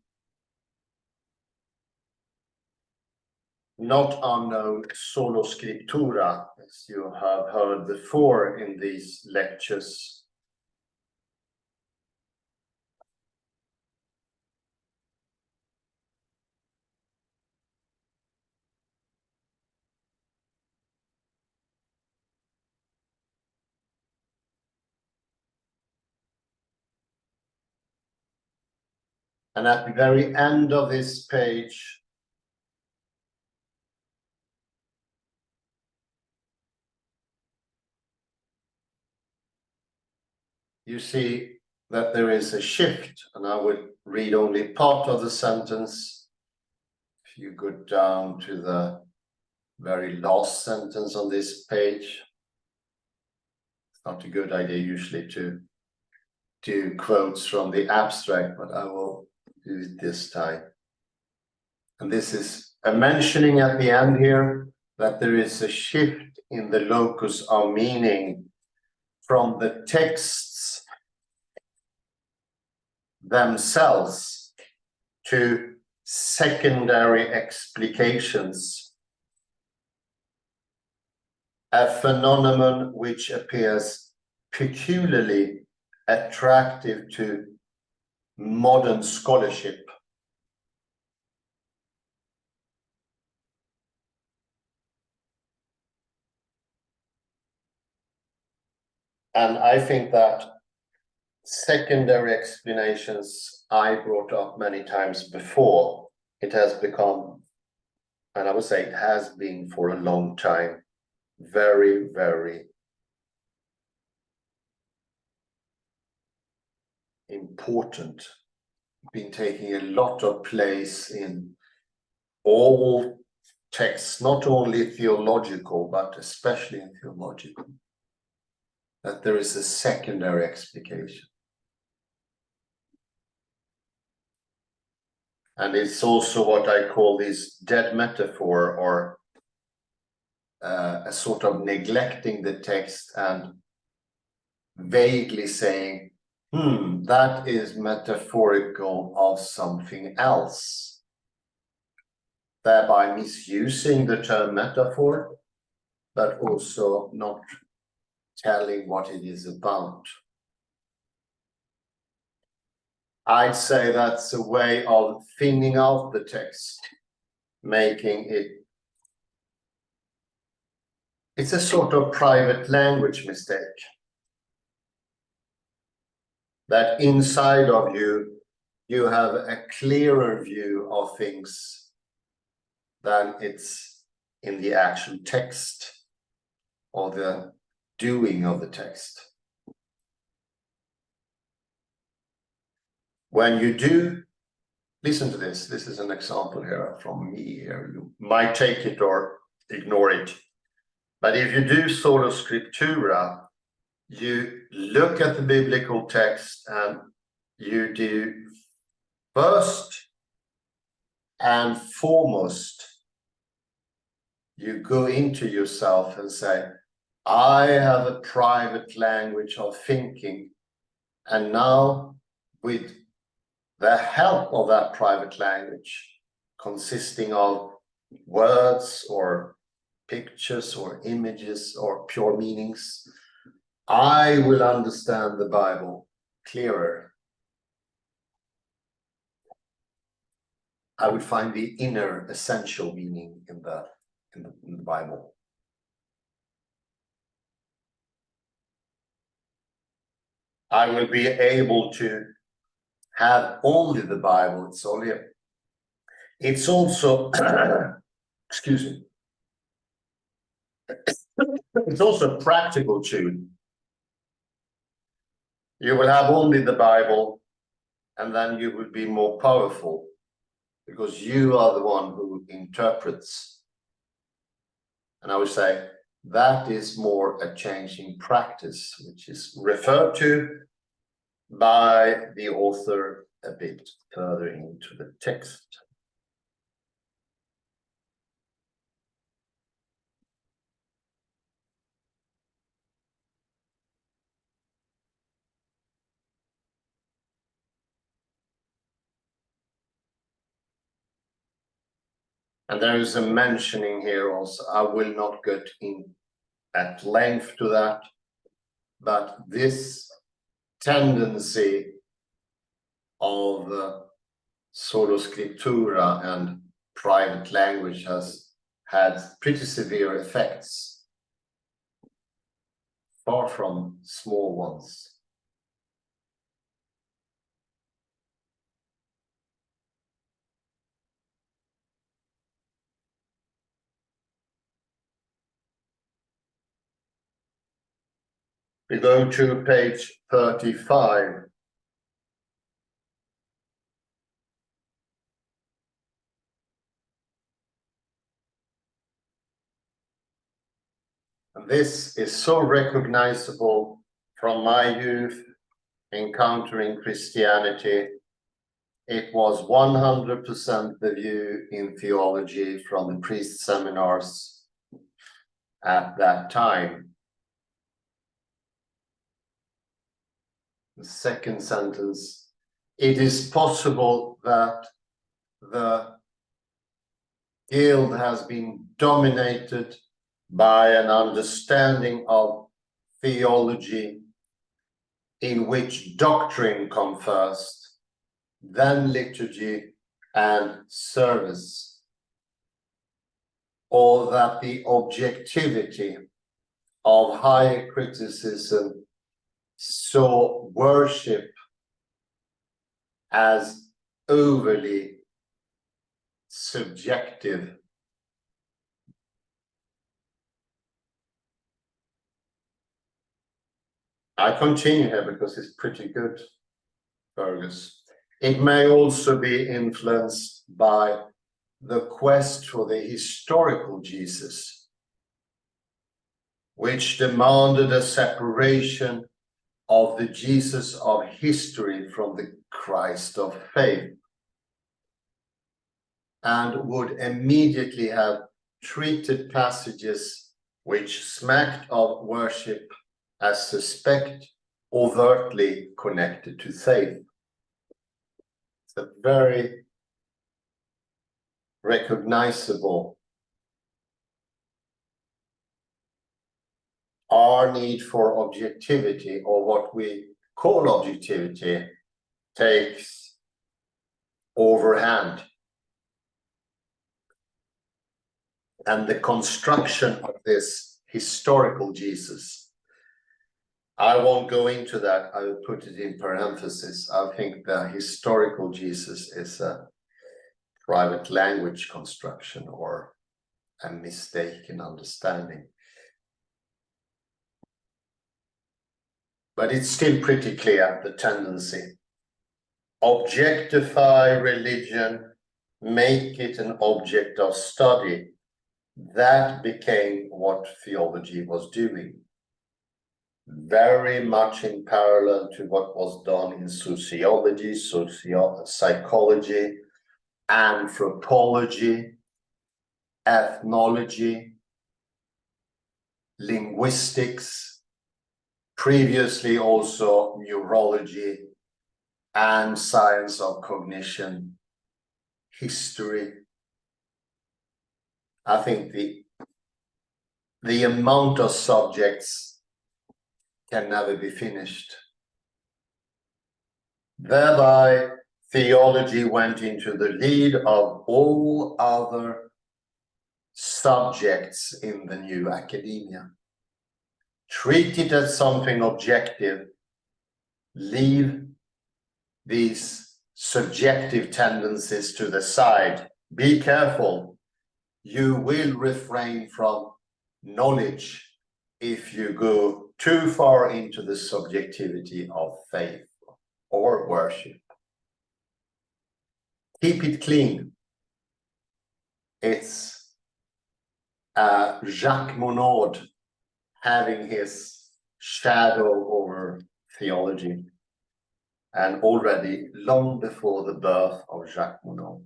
not unknown solo scriptura, as you have heard before in these lectures. And at the very end of this page, you see that there is a shift, and I would read only part of the sentence. If you go down to the very last sentence on this page, it's not a good idea usually to do quotes from the abstract, but I will do it this time. And this is a mentioning at the end here that there is a shift in the locus of meaning from the texts themselves to secondary explications, a phenomenon which appears peculiarly attractive to modern scholarship. And I think that secondary explanations I brought up many times before. It has become, and I would say it has been for a long time, very, very important. Been taking a lot of place in all texts, not only theological, but especially in theological, that there is a secondary explication. And it's also what I call this dead metaphor, or a sort of neglecting the text and vaguely saying, that is metaphorical of something else, thereby misusing the term metaphor, but also not telling what it is about. I'd say that's a way of thinning out the text, making it's a sort of private language mistake. That inside of you, you have a clearer view of things than it's in the actual text or the doing of the text. When you do, listen to this. This is an example here from me here. You might take it or ignore it. But if you do sola scriptura, you look at the biblical text and you do first and foremost, you go into yourself and say, I have a private language of thinking, and now with the help of that private language, consisting of words or pictures or images or pure meanings, I will understand the Bible clearer. I would find the inner essential meaning in the Bible. I will be able to have only the Bible. It's also excuse me. It's also practical too. You will have only the Bible, and then you will be more powerful because you are the one who interprets. And I would say that is more a change in practice, which is referred to by the author a bit further into the text. And there is a mentioning here also. I will not get in at length to that, but this tendency of sola scriptura and private language has had pretty severe effects, far from small ones. We go to page 35. And this is so recognizable from my youth encountering Christianity. It was 100% the view in theology from the priest seminars at that time. The second sentence, it is possible that the guild has been dominated by an understanding of theology in which doctrine come first, then liturgy and service, or that the objectivity of higher criticism saw worship as overly subjective. I continue here because it's pretty good, Fergus. It may also be influenced by the quest for the historical Jesus, which demanded a separation of the Jesus of history from the Christ of faith, and would immediately have treated passages which smacked of worship as suspect, overtly connected to faith. It's a very recognizable our need for objectivity, or what we call objectivity, takes overhand. And the construction of this historical Jesus, I won't go into that, I will put it in parentheses. I think the historical Jesus is a private language construction or a mistaken understanding. But it's still pretty clear, the tendency. Objectify religion, make it an object of study. That became what theology was doing. Very much in parallel to what was done in sociology, psychology, anthropology, ethnology, linguistics, previously also neurology and science of cognition, history. I think the amount of subjects can never be finished. Thereby, theology went into the lead of all other subjects in the new academia. Treat it as something objective, leave these subjective tendencies to the side. Be careful, you will refrain from knowledge if you go too far into the subjectivity of faith or worship. Keep it clean. It's Jacques Monod having his shadow over theology, and already long before the birth of Jacques Monod,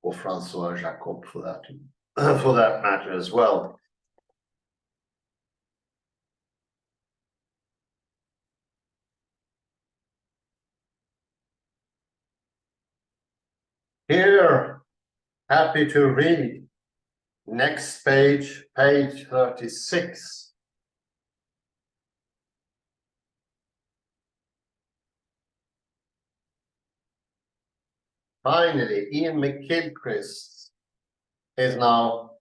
or Francois Jacob for that matter as well. Here, happy to read. Next page, page 36. Finally, Ian McGilchrist is now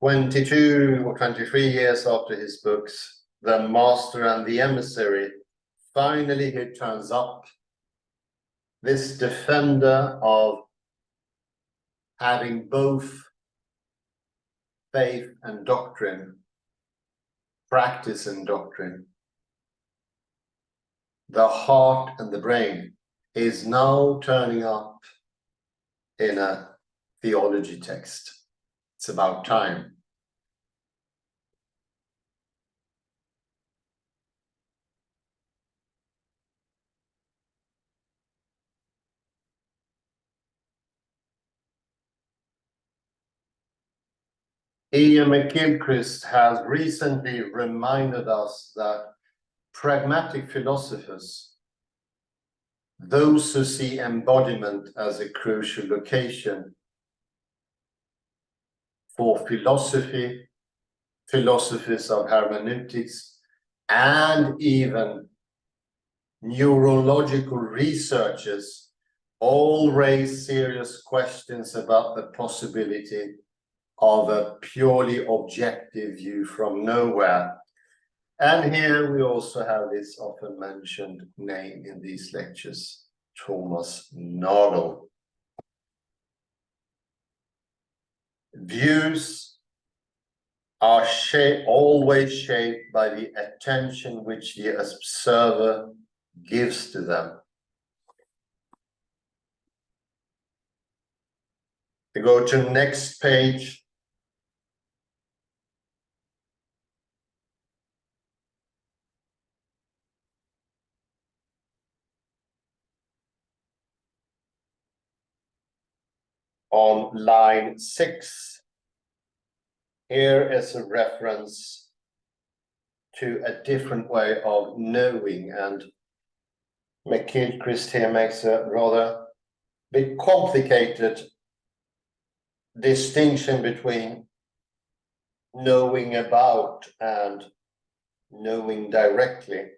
22 or 23 years after his books, The Master and the Emissary. Finally, he turns up, this defender of having both faith and doctrine, practice and doctrine, the heart and the brain, is now turning up in a theology text. It's about time. Ian McGilchrist has recently reminded us that pragmatic philosophers, those who see embodiment as a crucial location for philosophy, philosophies of hermeneutics, and even neurological researchers, all raise serious questions about the possibility of a purely objective view from nowhere. And here we also have this often mentioned name in these lectures, Thomas Nagel. Views are always shaped by the attention which the observer gives to them. We go to next page. On line 6, here is a reference to a different way of knowing, and McGilchrist here makes a rather bit complicated distinction between knowing about and knowing directly.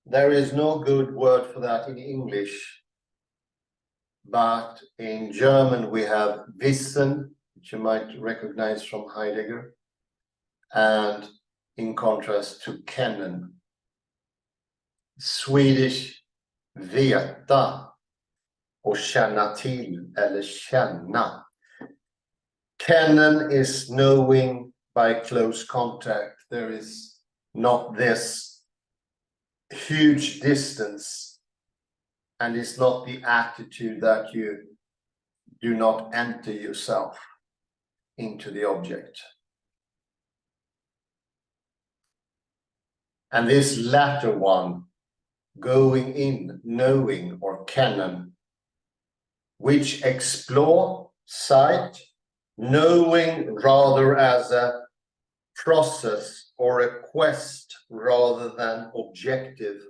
There is no good word for that in English, but in German we have wissen, which you might recognize from Heidegger, and in contrast to kennen. Swedish veta och känna till eller känna. Kennen is knowing by close contact. There is not this huge distance, and it's not the attitude that you do not enter yourself into the object. And this latter one, going in, knowing or kennen, which explore sight, knowing rather as a process or a quest rather than objective.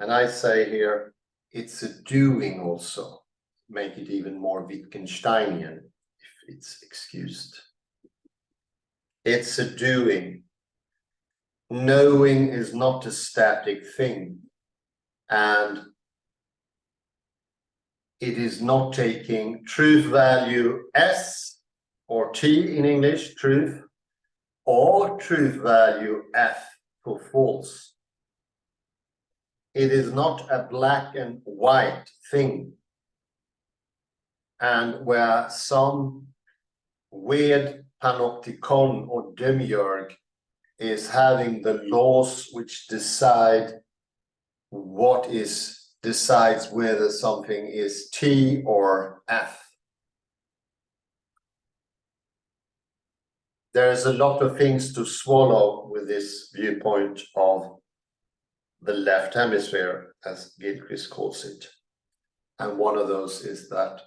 And I say here, it's a doing also, make it even more Wittgensteinian, if it's excused. It's a doing. Knowing is not a static thing, and it is not taking truth value S or T in English, truth, or truth value F for false. It is not a black and white thing, and where some weird panopticon or demiurge is having the laws which decide decides whether something is T or F. There's a lot of things to swallow with this viewpoint of the left hemisphere, as Gilchrist calls it. And one of those is that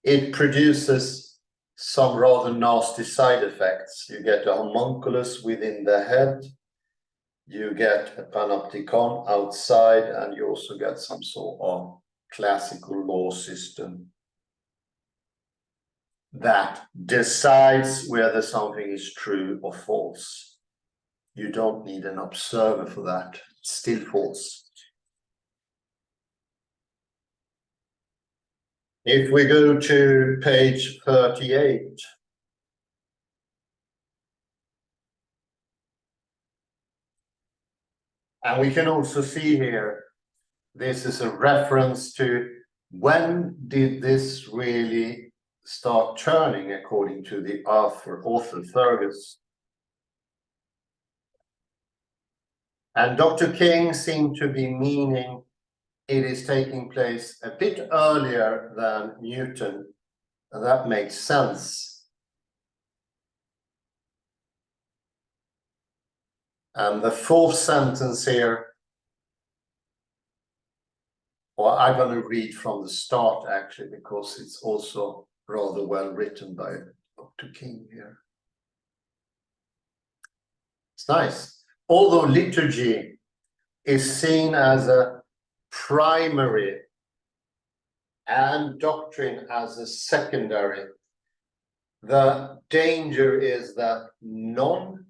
it produces some rather nasty side effects. You get a homunculus within the head, you get a panopticon outside, and you also get some sort of classical law system that decides whether something is true or false. You don't need an observer for that. It's still false. If we go to page 38, and we can also see here, this is a reference to when did this really start turning according to the author Fergus. And Dr. King seemed to be meaning it is taking place a bit earlier than Newton, and that makes sense. And the fourth sentence here, well, I'm going to read from the start actually, because it's also rather well written by Dr. King here. It's nice. Although liturgy is seen as a primary and doctrine as a secondary, the danger is that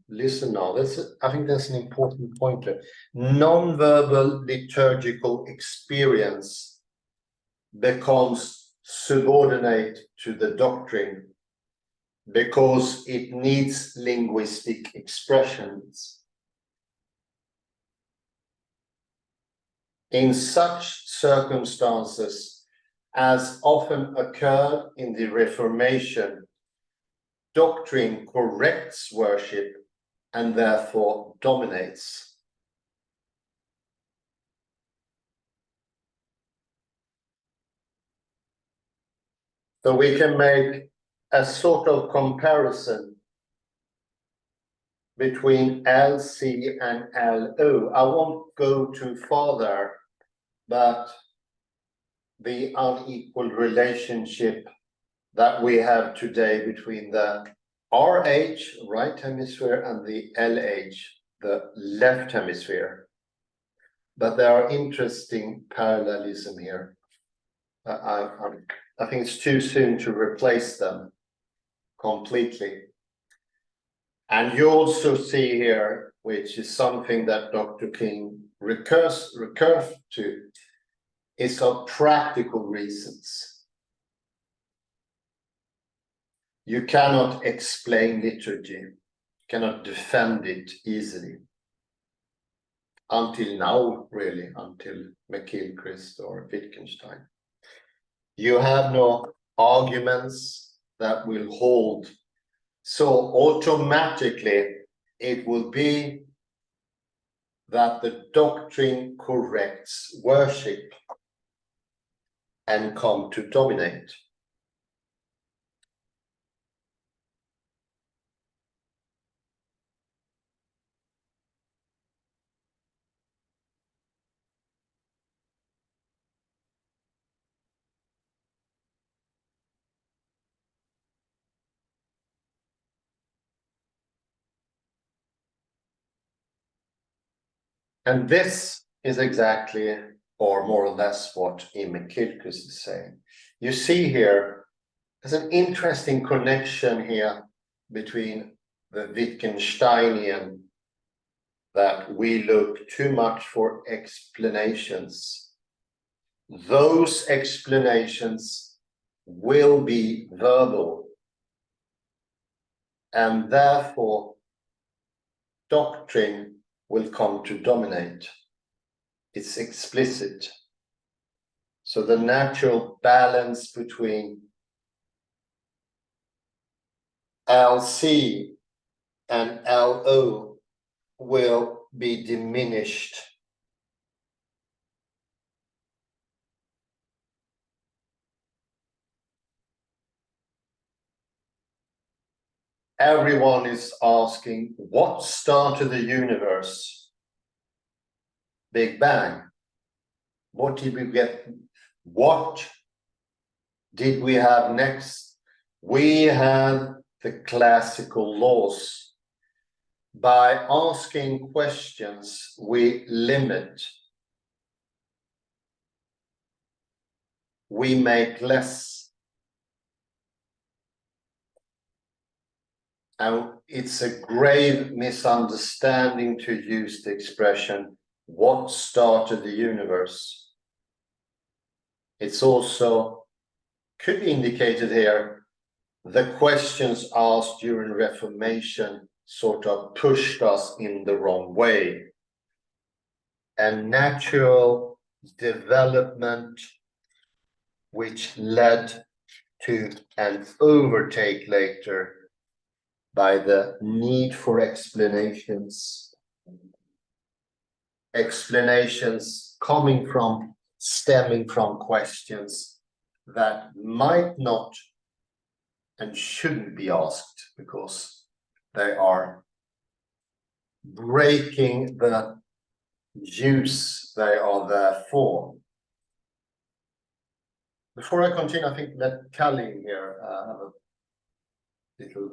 listen now, I think that's an important point there. Non-verbal liturgical experience becomes subordinate to the doctrine because it needs linguistic expressions. In such circumstances, as often occurred in the Reformation, doctrine corrects worship and therefore dominates. So we can make a sort of comparison between LC and LO. I won't go too far there, but the unequal relationship that we have today between the RH, right hemisphere, and the LH, the left hemisphere. But there are interesting parallelism here. I think it's too soon to replace them completely. And you also see here, which is something that Dr. King recurs to, is of practical reasons. You cannot explain liturgy, cannot defend it easily. Until now, really, until McGilchrist or Wittgenstein. You have no arguments that will hold. So automatically, it will be that the doctrine corrects worship and come to dominate. And this is exactly, or more or less, what McGilchrist is saying. You see here, there's an interesting connection here between the Wittgensteinian, that we look too much for explanations. Those explanations will be verbal, and therefore doctrine will come to dominate. It's explicit. So the natural balance between LC and LO will be diminished. Everyone is asking, what started the universe? Big Bang. What did we get? What did we have next? We had the classical laws. By asking questions, we limit. We make less. And it's a grave misunderstanding to use the expression, what started the universe? It's also, could be indicated here, the questions asked during Reformation sort of pushed us in the wrong way. And natural development which led to an overtake later by the need for explanations. Explanations stemming from questions that might not and shouldn't be asked because they are breaking the use they are there for. Before I continue, I think let Calling here have a little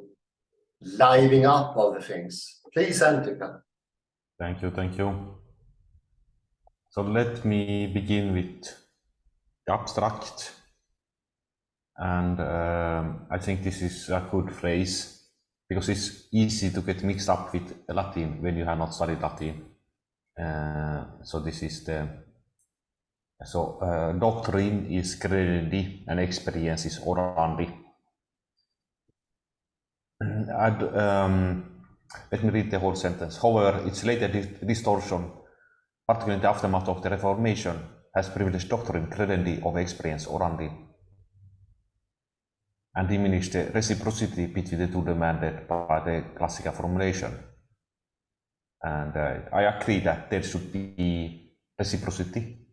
living up of the things. Please, Antika. Thank you, thank you. So let me begin with the abstract. And I think this is a good phrase because it's easy to get mixed up with Latin when you have not studied Latin. So this is doctrine is credendi and experience is orandi. Let me read the whole sentence. However, its later distortion, particularly in the aftermath of the Reformation, has privileged doctrine credendi of experience orandi and diminished the reciprocity between the two demanded by the classical formulation. And I agree that there should be reciprocity,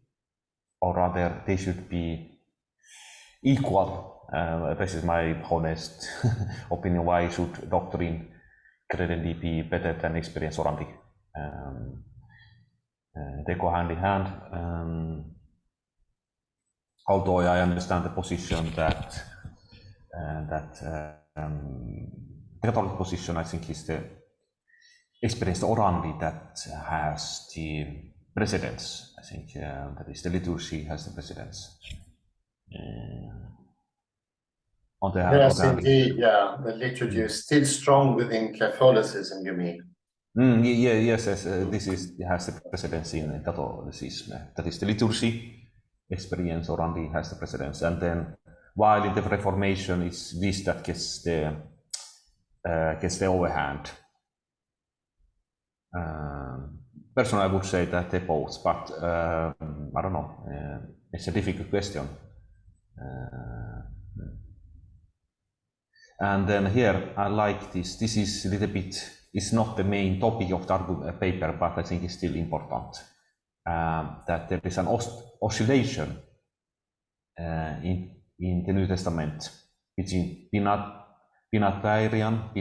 or rather they should be equal. This is my honest opinion. Why should doctrine credendi be better than experience orandi? They go hand in hand. Although I understand the position that the Catholic position, I think, is the experience orandi that has the precedence. I think that is the liturgy has the precedence. Yes, indeed, yeah. The liturgy is still strong within Catholicism, you mean? Yes, this has the precedence in Catholicism. That is the liturgy, experience orandi has the precedence. And then while in the Reformation it's this that gets the overhand. Personally, I would say that they both, but I don't know. It's a difficult question. And then here, I like this. This is a little bit, it's not the main topic of the paper, but I think it's still important. That there is an oscillation in the New Testament between binitarian,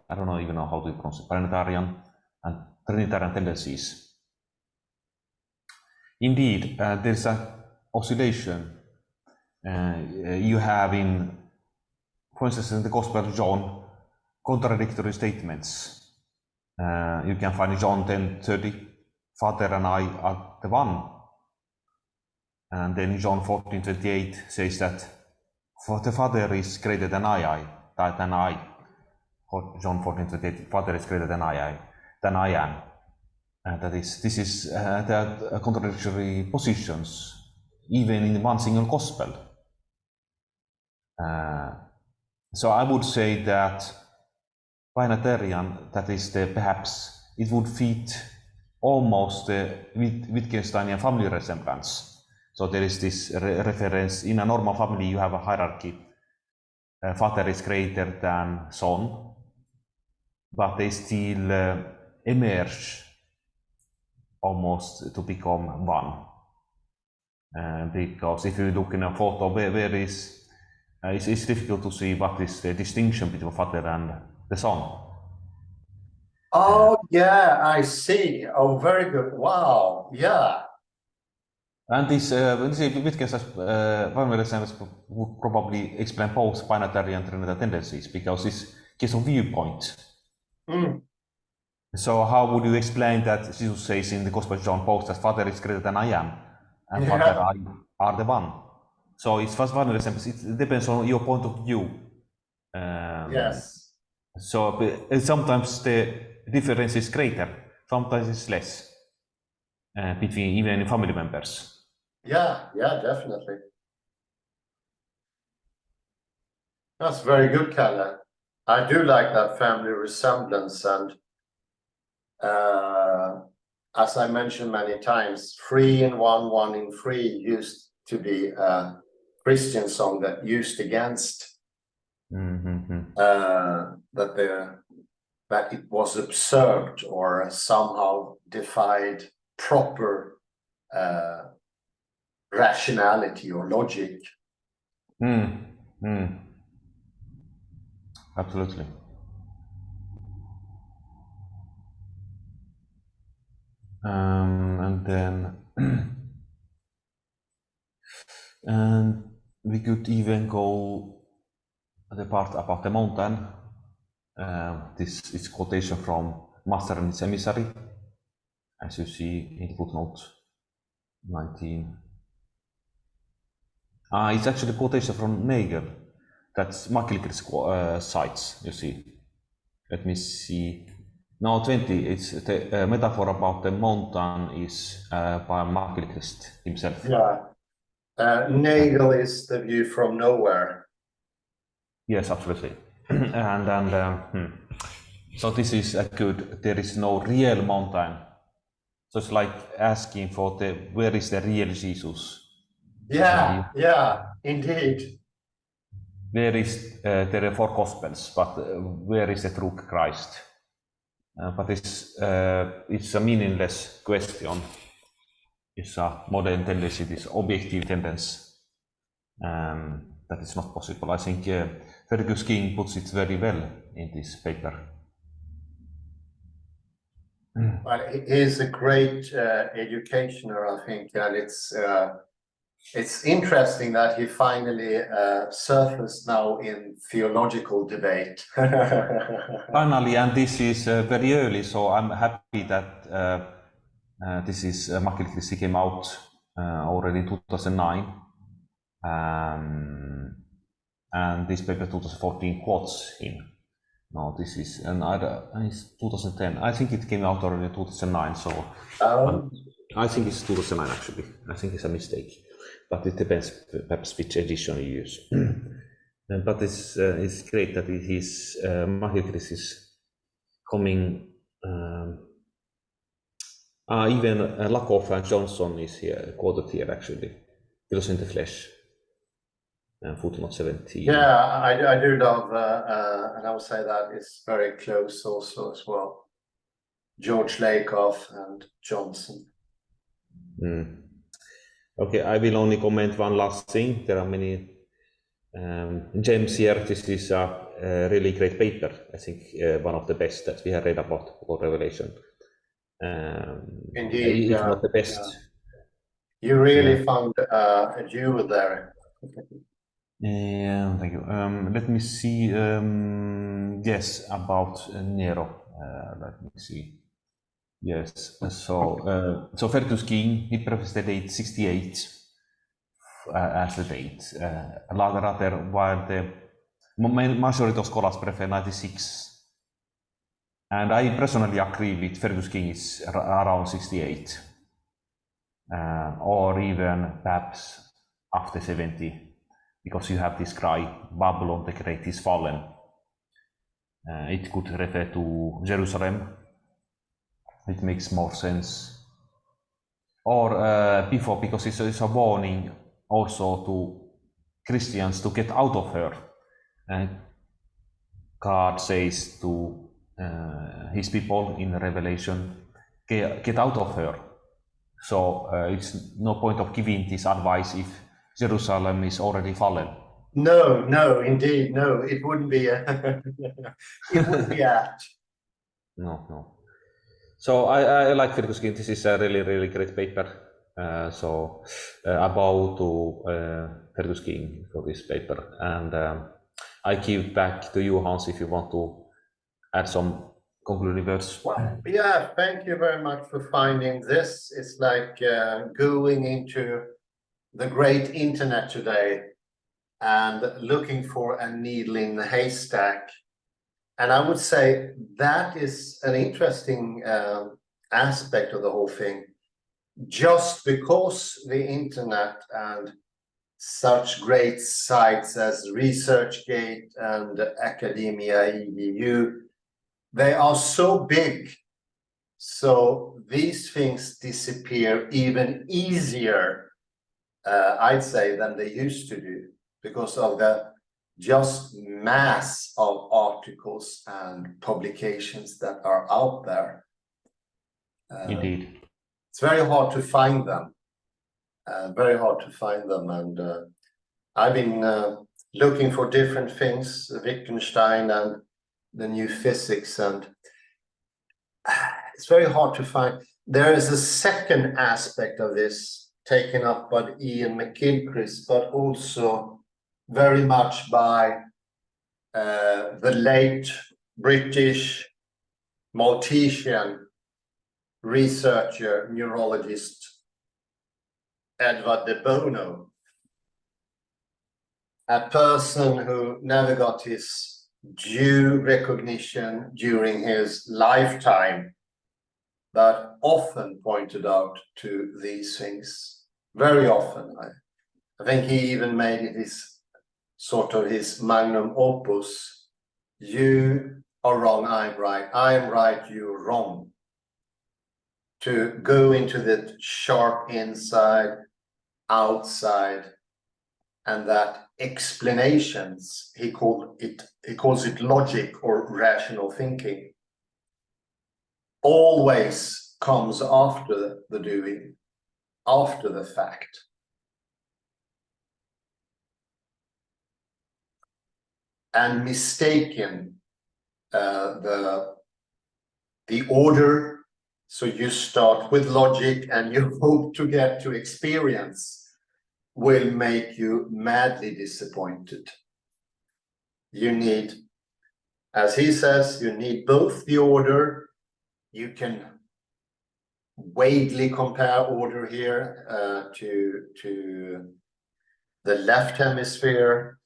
I don't know even know how to pronounce it, binitarian and Trinitarian tendencies. Indeed, there's an oscillation you have for instance, in the Gospel of John, contradictory statements. You can find John 10:30, Father and I are the one. And then John 14:28 says that for the Father is greater than I. John 14:28, Father is greater than I am. This is the contradictory positions, even in one single Gospel. So I would say that binitarian, that is perhaps it would fit almost the Wittgensteinian family resemblance. So there is this reference in a normal family. You have a hierarchy. Father is greater than son, but they still emerge almost to become one. Because if you look in a photo, where is it's difficult to see what is the distinction between father and the son. Oh, yeah, I see. Oh, very good. Wow, yeah. And this Wittgenstein's family resemblance would probably explain both binitarian and trinitarian tendencies, because it's case of viewpoint. So how would you explain that Jesus says in the Gospel of John both that Father is greater than I am and Father and I are the one? So it's first one resemblance. It depends on your point of view. Yes. So sometimes the difference is greater, sometimes it's less between even family members. Yeah, definitely. That's very good, Kalle. I do like that family resemblance, and as I mentioned many times, 3 in 1, 1 in 3 used to be a Christian song that used against that it was absurd or somehow defied proper rationality or logic. Absolutely. And then and we could even go the part about the mountain. This is quotation from Master and his Emissary, as you see in footnote 19. It's actually a quotation from Heidegger. That's McGillicuddy's cites, you see. Let me see. No, 20. It's the metaphor about the mountain is by McGillicud himself. Yeah. Nagel is the view from nowhere. Yes, absolutely. So this is a good. There is no real mountain. So it's like asking for where is the real Jesus? Yeah, indeed. Where is there are 4 Gospels, but where is the true Christ? But it's a meaningless question. It's a modern tendency, this objective tendency. That is not possible. I think Fergus King puts it very well in this paper. Well, he's a great educationer, I think, and it's interesting that he finally surfaced now in theological debate. Finally, and this is very early, so I'm happy that this is McGillicuddy came out already in 2009, and this paper 2014 quotes him. No, this is it's 2010. I think it came out already in 2009, so I think it's 2009 actually. I think it's a mistake, but it depends perhaps which edition you use. But it's great that McGillicuddy is coming. Even Lakoff and Johnson is here quoted here actually. Philos in the Flesh. Footnote 17. Yeah, I do love, and I would say that it's very close also as well. George Lakoff and Johnson. Okay, I will only comment one last thing. There are many gems here. This is a really great paper. I think one of the best that we have read about Revelation. Indeed, if not the best. Yeah. You really found a jewel there. Yeah, thank you. Let me see. Yes, about Nero. Let me see. Yes. So Fergus King, he prefers the date 68 as the date. Rather, while the majority of scholars prefer 96. And I personally agree with Fergus King is around 68, or even perhaps after 70. Because you have this cry, Babylon the Great is fallen. It could refer to Jerusalem. It makes more sense. Or before, because it's a warning also to Christians to get out of her. And God says to his people in Revelation, get out of her. So it's no point of giving this advice if Jerusalem is already fallen. No, indeed, no. It wouldn't be it wouldn't be apt. No. So I like Fergus King. This is a really great paper. About Fergus King for this paper, and I give back to you, Hans, if you want to add some concluding words. Well, yeah, thank you very much for finding this. It's like going into the great internet today and looking for a needle in the haystack. And I would say that is an interesting aspect of the whole thing. Just because the internet and such great sites as ResearchGate and Academia EDU, they are so big, so these things disappear even easier I'd say, than they used to do, because of the just mass of articles and publications that are out there. Indeed. It's very hard to find them. Very hard to find them, and I've been looking for different things, Wittgenstein and the new physics, and it's very hard to find. There is a second aspect of this taken up by Ian McGilchrist, but also very much by the late British Maltesian researcher, neurologist Edward de Bono, a person who never got his due recognition during his lifetime, but often pointed out to these things, very often. I think he even made it his sort of his magnum opus. You are wrong, I'm right. I'm right, you're wrong. To go into the sharp inside, outside, and that explanations, he calls it logic or rational thinking, always comes after the doing, after the fact. And mistaken the order. So you start with logic and you hope to get to experience, will make you madly disappointed. You need, as he says, you need both the order. You can vaguely compare order here to the left hemisphere,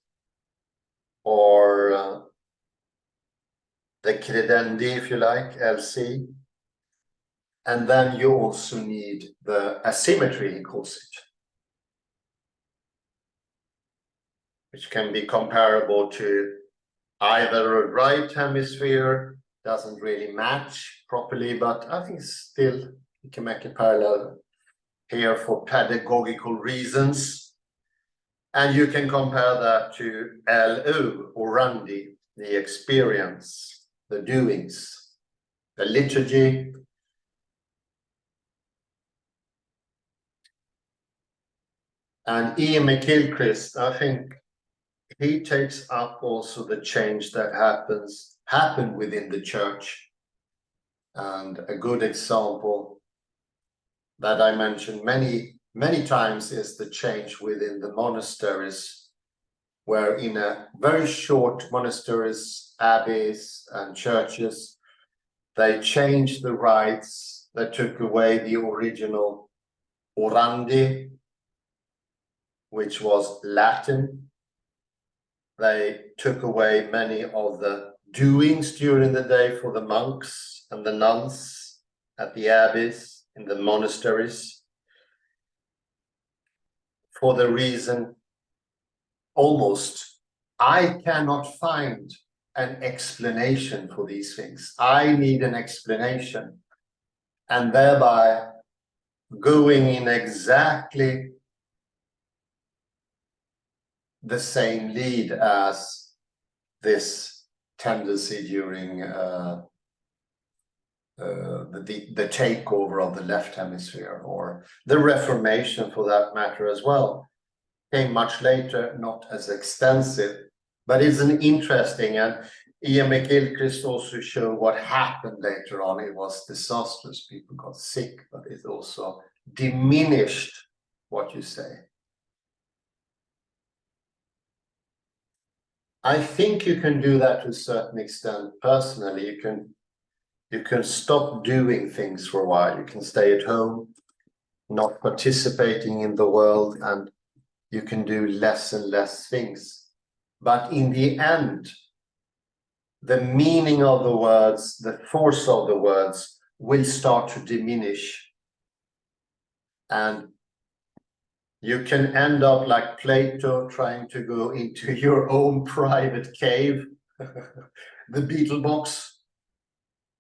or the credendi, if you like, LC. And then you also need the asymmetry, he calls it, which can be comparable to either a right hemisphere, doesn't really match properly, but I think still you can make a parallel here for pedagogical reasons. And you can compare that to LU, orandi, the experience, the doings, the liturgy. And Ian McGilchrist, I think he takes up also the change that happened within the church. And a good example that I mentioned many times is the change within the monasteries, where in a very short monasteries, abbeys and churches, they changed the rites, they took away the original orandi, which was Latin. They took away many of the doings during the day for the monks and the nuns at the abbeys in the monasteries, for the reason almost, I cannot find an explanation for these things. I need an explanation. And thereby going in exactly the same lead as this tendency during the takeover of the left hemisphere, or the Reformation for that matter as well, came much later, not as extensive, but it's an interesting, and Ian McGilchrist also showed what happened later on. It was disastrous, people got sick, but it also diminished what you say. I think you can do that to a certain extent personally. You can stop doing things for a while. You can stay at home, not participating in the world, and you can do less and less things. But in the end, the meaning of the words, the force of the words will start to diminish. And you can end up like Plato, trying to go into your own private cave, the beetle box,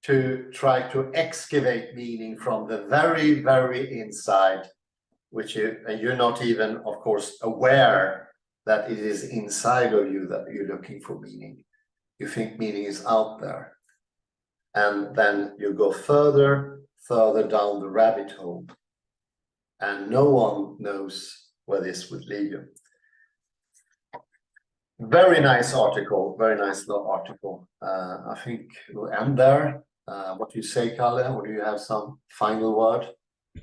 to try to excavate meaning from the very, very inside. and you're not even, of course, aware that it is inside of you that you're looking for meaning. You think meaning is out there. And then you go further down the rabbit hole. And no one knows where this would lead you. Very nice article, very nice little article. I think we'll end there. What do you say, Kalle? Or do you have some final word?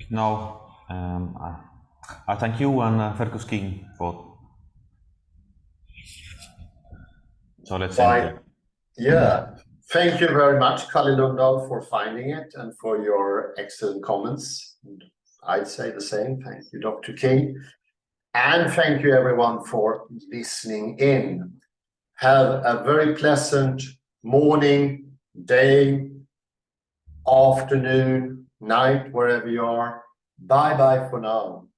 No, I thank you and Fergus King for. So let's end it. Yeah, thank you very much, Kalle Lundahl, for finding it and for your excellent comments. I'd say the same. Thank you, Dr. King. And thank you, everyone, for listening in. Have a very pleasant morning, day, afternoon, night, wherever you are. Bye-bye for now.